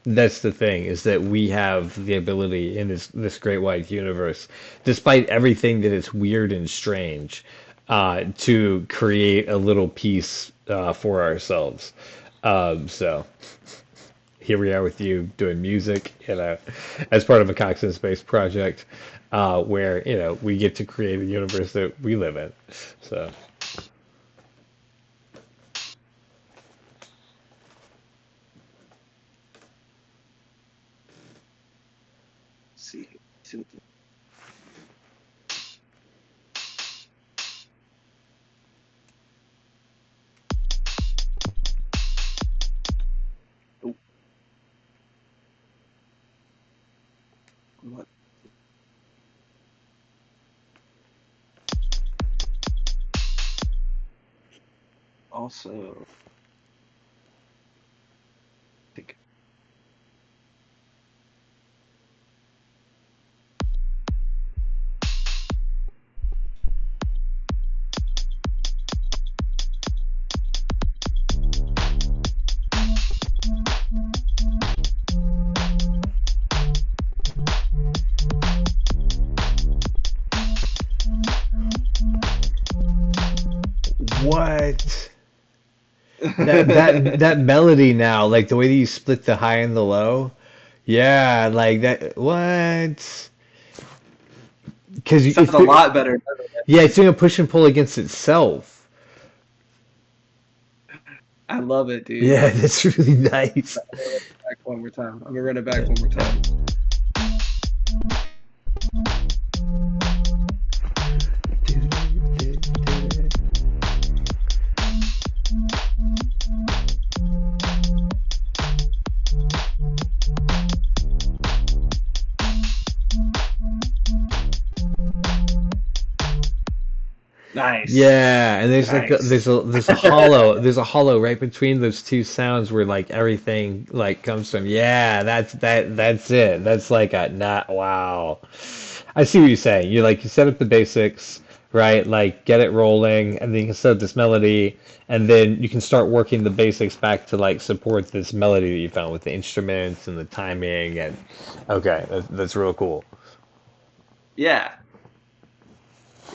Speaker 1: that's the thing is that we have the ability in this great wide universe, despite everything that is weird and strange, to create a little piece for ourselves. So here we are with you doing music, as part of a Cox in Space project, where we get to create a universe that we live in. So
Speaker 2: also think
Speaker 1: What? That melody now, like the way that you split the high and the low. Yeah, like that. What? Because
Speaker 2: sounds a lot better, doesn't it?
Speaker 1: yeah, it's doing a push and pull against itself.
Speaker 2: I love it, dude.
Speaker 1: Yeah, that's really nice.
Speaker 2: I'm gonna run it back one more time. I'm gonna run it back one more time. Nice.
Speaker 1: Yeah, and there's like
Speaker 2: Nice.
Speaker 1: there's a hollow right between those two sounds where like everything like comes from. Yeah, that's it. That's like a not wow. I see what you're saying. You set up the basics, right? Like get it rolling, and then you can set up this melody, and then you can start working the basics back to like support this melody that you found with the instruments and the timing and okay, that's real cool.
Speaker 2: Yeah.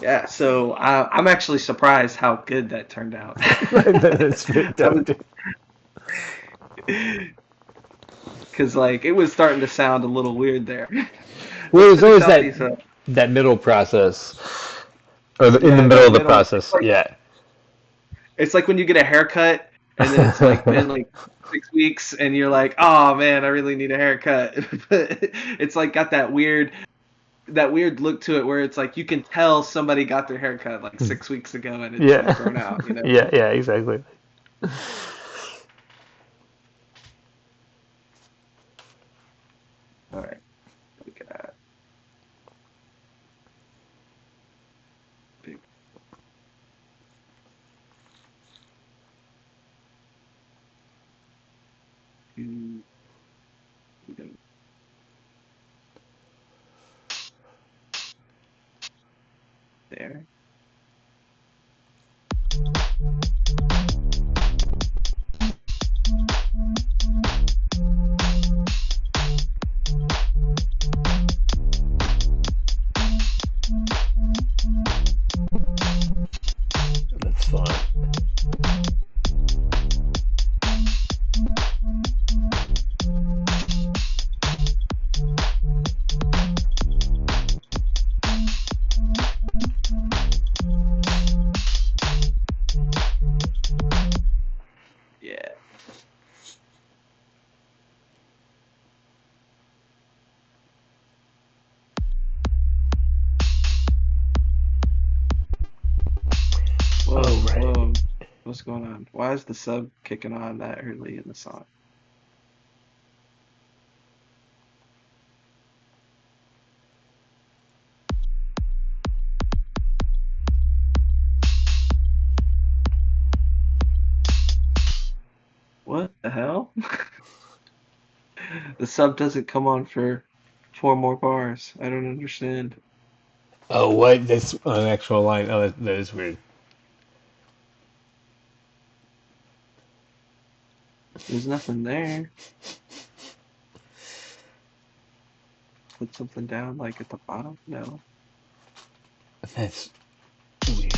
Speaker 2: Yeah. So I'm actually surprised how good that turned out.
Speaker 1: That's pretty
Speaker 2: I
Speaker 1: dope,
Speaker 2: was,
Speaker 1: dude.
Speaker 2: because like it was starting to sound a little weird there.
Speaker 1: Well,
Speaker 2: Let's
Speaker 1: there's
Speaker 2: finish
Speaker 1: always
Speaker 2: out these.
Speaker 1: that middle process, or in the
Speaker 2: Yeah,
Speaker 1: middle
Speaker 2: that
Speaker 1: of the
Speaker 2: middle.
Speaker 1: process. Yeah.
Speaker 2: It's like when you get a haircut and then it's like been like 6 weeks and you're like, oh man, I really need a haircut. But it's like got that weird look to it where it's like you can tell somebody got their haircut like 6 weeks ago and it's like
Speaker 1: Yeah.
Speaker 2: grown out, you know?
Speaker 1: Yeah, exactly.
Speaker 2: All right, look at that. Big. We go there.
Speaker 1: That's fun.
Speaker 2: Yeah.
Speaker 1: Oh,
Speaker 2: Whoa,
Speaker 1: right.
Speaker 2: whoa. What's going on? Why is the sub kicking on that early in the song? What the hell? The sub doesn't come on for 4 more bars. I don't understand.
Speaker 1: Oh, what? That's an actual line. Oh, that is weird.
Speaker 2: There's nothing there. Put something down like at the bottom? No.
Speaker 1: That's weird.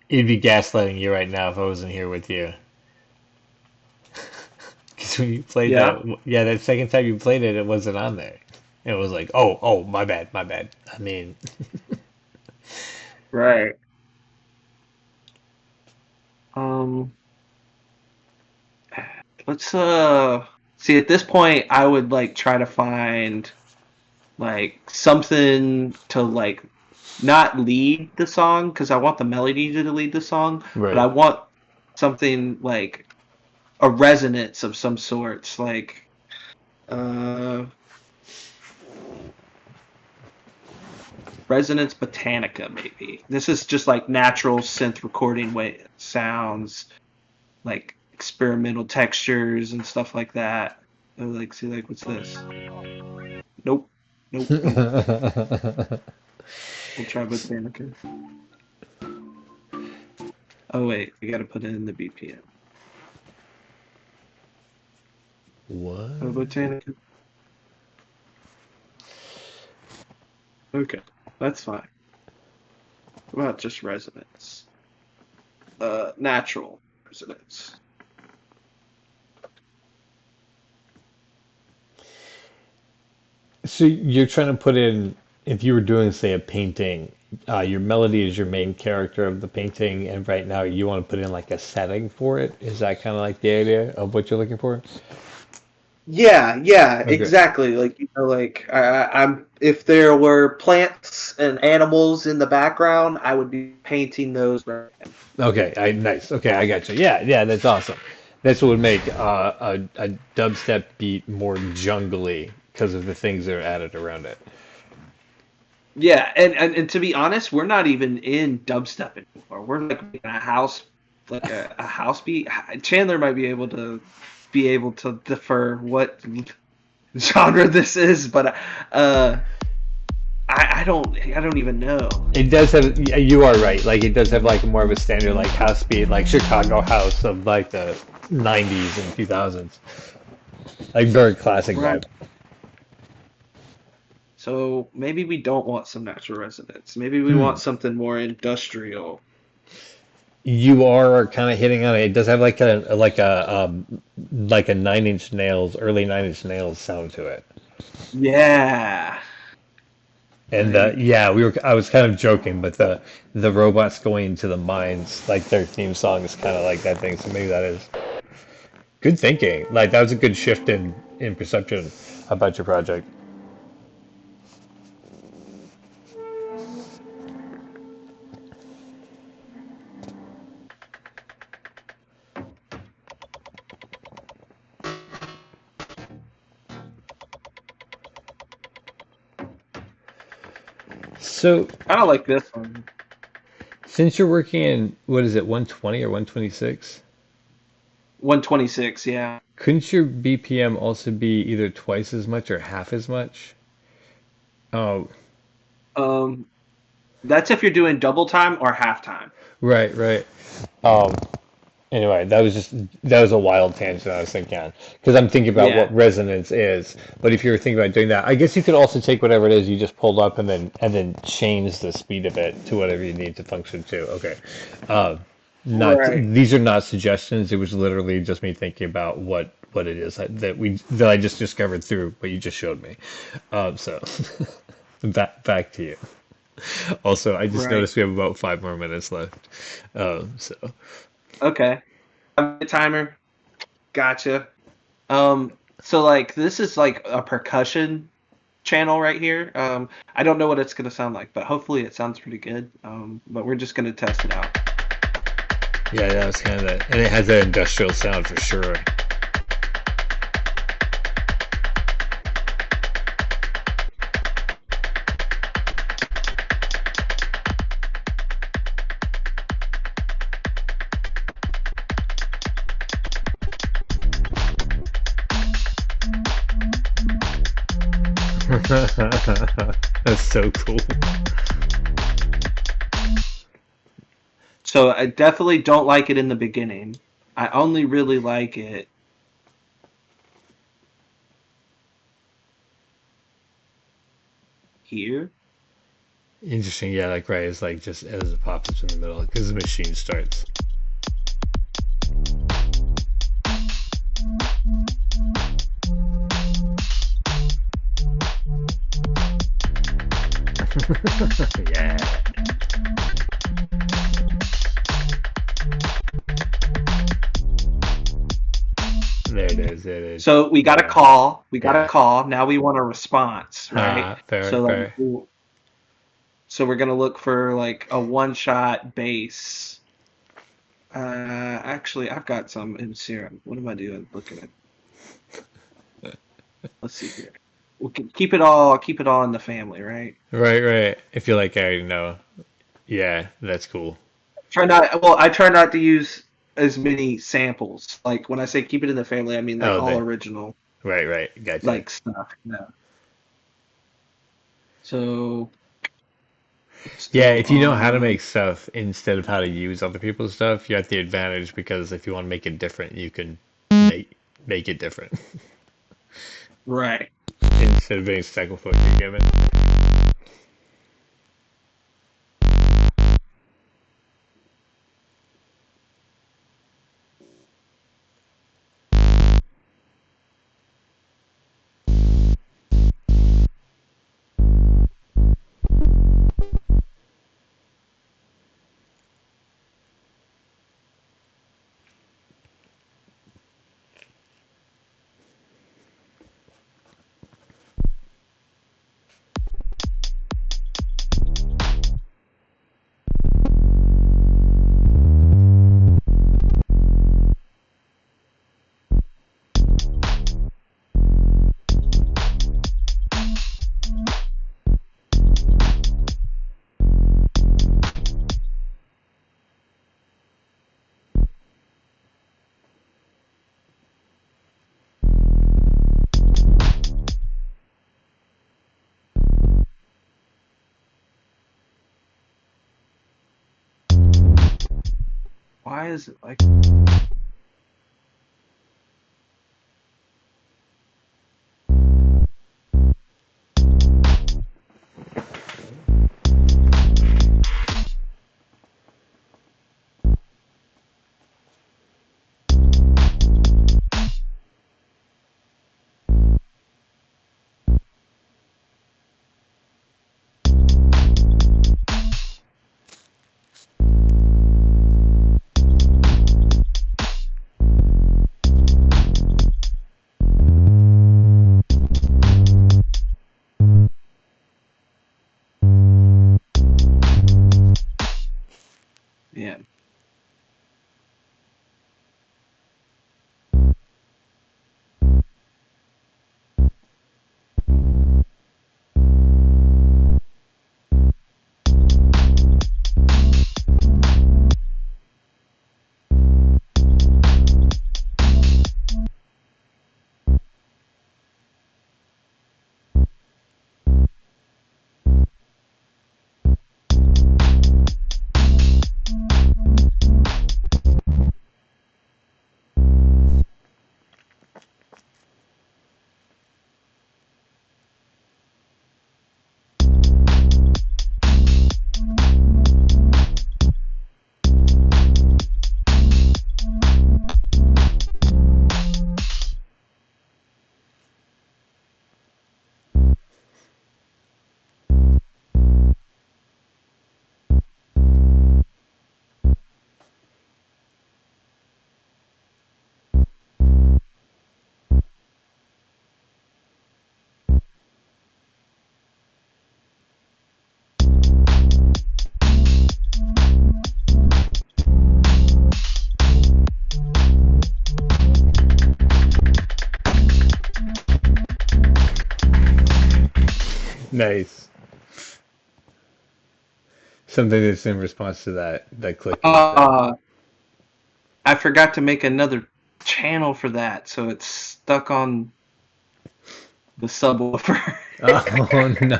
Speaker 1: It'd be gaslighting you right now if I wasn't here with you. Because when you played
Speaker 2: Yeah.
Speaker 1: that, yeah, that second time you played it, it wasn't on there. It was like, oh, my bad, my bad. I mean,
Speaker 2: Right. Um, let's see at this point I would like try to find like something to like not lead the song because I want the melody to lead the song, but I
Speaker 1: right.
Speaker 2: want something like a resonance of some sorts, like uh Resonance Botanica, maybe. This is just like natural synth recording way sounds, like experimental textures and stuff like that. Oh, like, see, like, what's this? Nope, nope, nope. We'll try Botanica. Oh wait, we gotta put in the BPM.
Speaker 1: What?
Speaker 2: Oh, Botanica. Okay, that's fine. What about just resonance? Natural resonance.
Speaker 1: So you're trying to put in, if you were doing, say, a painting, your melody is your main character of the painting, and right now you want to put in like a setting for it. Is that kind of like the idea of what you're looking for?
Speaker 2: Yeah, yeah,
Speaker 1: Okay.
Speaker 2: exactly. Like, like I'm if there were plants and animals in the background, I would be painting those right now.
Speaker 1: Okay. Nice. Okay, I got you. Yeah, yeah, that's awesome. That's what would make a dubstep beat more jungly because of the things that are added around it.
Speaker 2: Yeah, and to be honest, we're not even in dubstep anymore. We're like in a house, like a house beat. Chandler might be able to defer what genre this is, but I don't even know.
Speaker 1: It does have, yeah, you are right. Like it does have like more of a standard like house beat, like Chicago house of like the 90s and 2000s. Like very classic
Speaker 2: Right.
Speaker 1: vibe.
Speaker 2: So maybe we don't want some natural resonance. Maybe we
Speaker 1: Hmm.
Speaker 2: want something more industrial.
Speaker 1: You are kind of hitting on it. It does have like a Nine Inch Nails, early Nine Inch Nails sound to it.
Speaker 2: Yeah.
Speaker 1: And
Speaker 2: Right.
Speaker 1: yeah, I was kind of joking, but the robots going into the mines, like their theme song is kind of like that thing. So maybe that is good thinking. Like that was a good shift in perception about your project. So
Speaker 2: I don't like this one.
Speaker 1: since you're working in, what is it, 120 or 126?
Speaker 2: 126, yeah.
Speaker 1: Couldn't your BPM also be either twice as much or half as much? Oh,
Speaker 2: Um, that's if you're doing double time or half time.
Speaker 1: right, right. Um, anyway, that was a wild tangent I was thinking on because I'm thinking about
Speaker 2: Yeah.
Speaker 1: what resonance is. But if you're thinking about doing that, I guess you could also take whatever it is you just pulled up and then change the speed of it to whatever you need to function to. Okay. Um, not
Speaker 2: Right.
Speaker 1: these are not suggestions. It was literally just me thinking about what it is that I just discovered through what you just showed me. So back to you. Also, I just
Speaker 2: Right.
Speaker 1: noticed we have about 5 more minutes left. So.
Speaker 2: Okay. Timer. Gotcha. So like this is like a percussion channel right here. I don't know what it's gonna sound like, but hopefully it sounds pretty good. But we're just gonna test it out.
Speaker 1: Yeah, that was kind of that, and it has that industrial sound for sure. That's so cool.
Speaker 2: So I definitely don't like it in the beginning. I only really like it here.
Speaker 1: Interesting, yeah, like right, it's like just as it pops up in the middle because the machine starts. Yeah, there it is. There it is.
Speaker 2: So we got a
Speaker 1: Yeah,
Speaker 2: call. We got a
Speaker 1: yeah.
Speaker 2: call. Now we want a response, right?
Speaker 1: Fair,
Speaker 2: So
Speaker 1: fair.
Speaker 2: like, so we're gonna look for like a one shot bass. Actually, I've got some in Serum. What am I doing? Looking at. Let's see here. keep it all in the family, right?
Speaker 1: Right, right. I feel like I know. Yeah, that's cool.
Speaker 2: I try not to use as many samples. Like when I say keep it in the family, I mean like
Speaker 1: Oh,
Speaker 2: all
Speaker 1: they.
Speaker 2: original
Speaker 1: Right, right. Gotcha.
Speaker 2: like stuff. Yeah. So
Speaker 1: Yeah,
Speaker 2: still
Speaker 1: if you know how to
Speaker 2: on.
Speaker 1: make stuff instead of how to use other people's stuff, you're at the advantage because if you want to make it different, you can make it different
Speaker 2: Right.
Speaker 1: instead of being stuck with what you're given.
Speaker 2: Why is it like? Yeah.
Speaker 1: Nice. Something that's in response to that clicking sound.
Speaker 2: Uh, I forgot to make another channel for that, so it's stuck on the subwoofer.
Speaker 1: Oh no.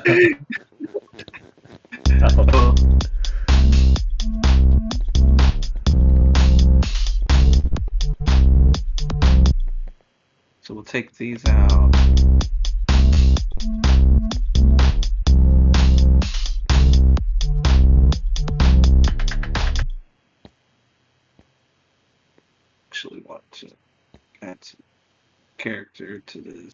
Speaker 1: Oh.
Speaker 2: So so we'll take these out. Actually, want to add some character to this.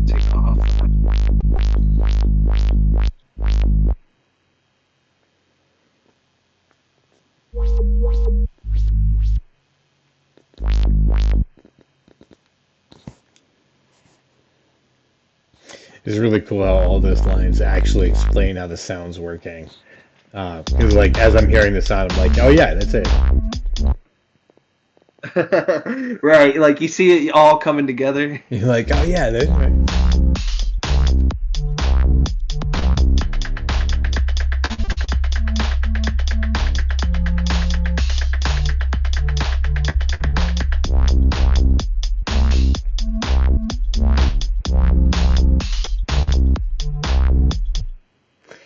Speaker 2: Take off
Speaker 1: It's really cool how all those lines actually explain how the sound's working. Because like as I'm hearing the sound, I'm like, oh yeah, that's it.
Speaker 2: Right, like you see it all coming together.
Speaker 1: You're like, oh yeah, that's right.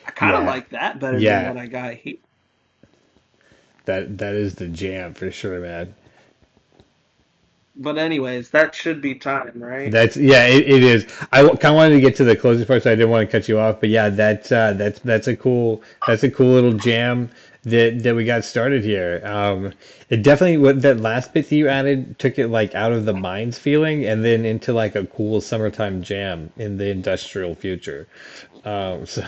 Speaker 2: I kind of
Speaker 1: Yeah,
Speaker 2: like that better than
Speaker 1: yeah.
Speaker 2: what I got here.
Speaker 1: That is the jam for sure, man.
Speaker 2: But anyways, that should be time, right?
Speaker 1: That's yeah, it is. I kind of wanted to get to the closing part, so I didn't want to cut you off. But yeah, that's a cool little jam that we got started here. It definitely what that last bit that you added took it like out of the mines feeling and then into like a cool summertime jam in the industrial future. So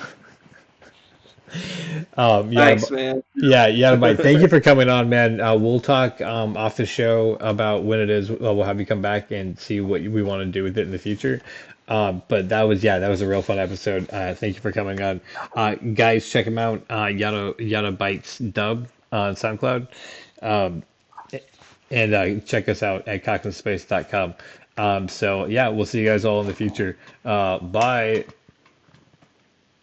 Speaker 1: yeah,
Speaker 2: Thanks, man.
Speaker 1: yeah, yeah, Mike. Thank you for coming on, man. We'll talk off the show about when it is. We'll have you come back and see what we want to do with it in the future. But that was yeah, that was a real fun episode. Thank you for coming on, guys. Check him out. Yottabytes dub on SoundCloud, um, and check us out at cocktailspace.com. So yeah, we'll see you guys all in the future. Bye.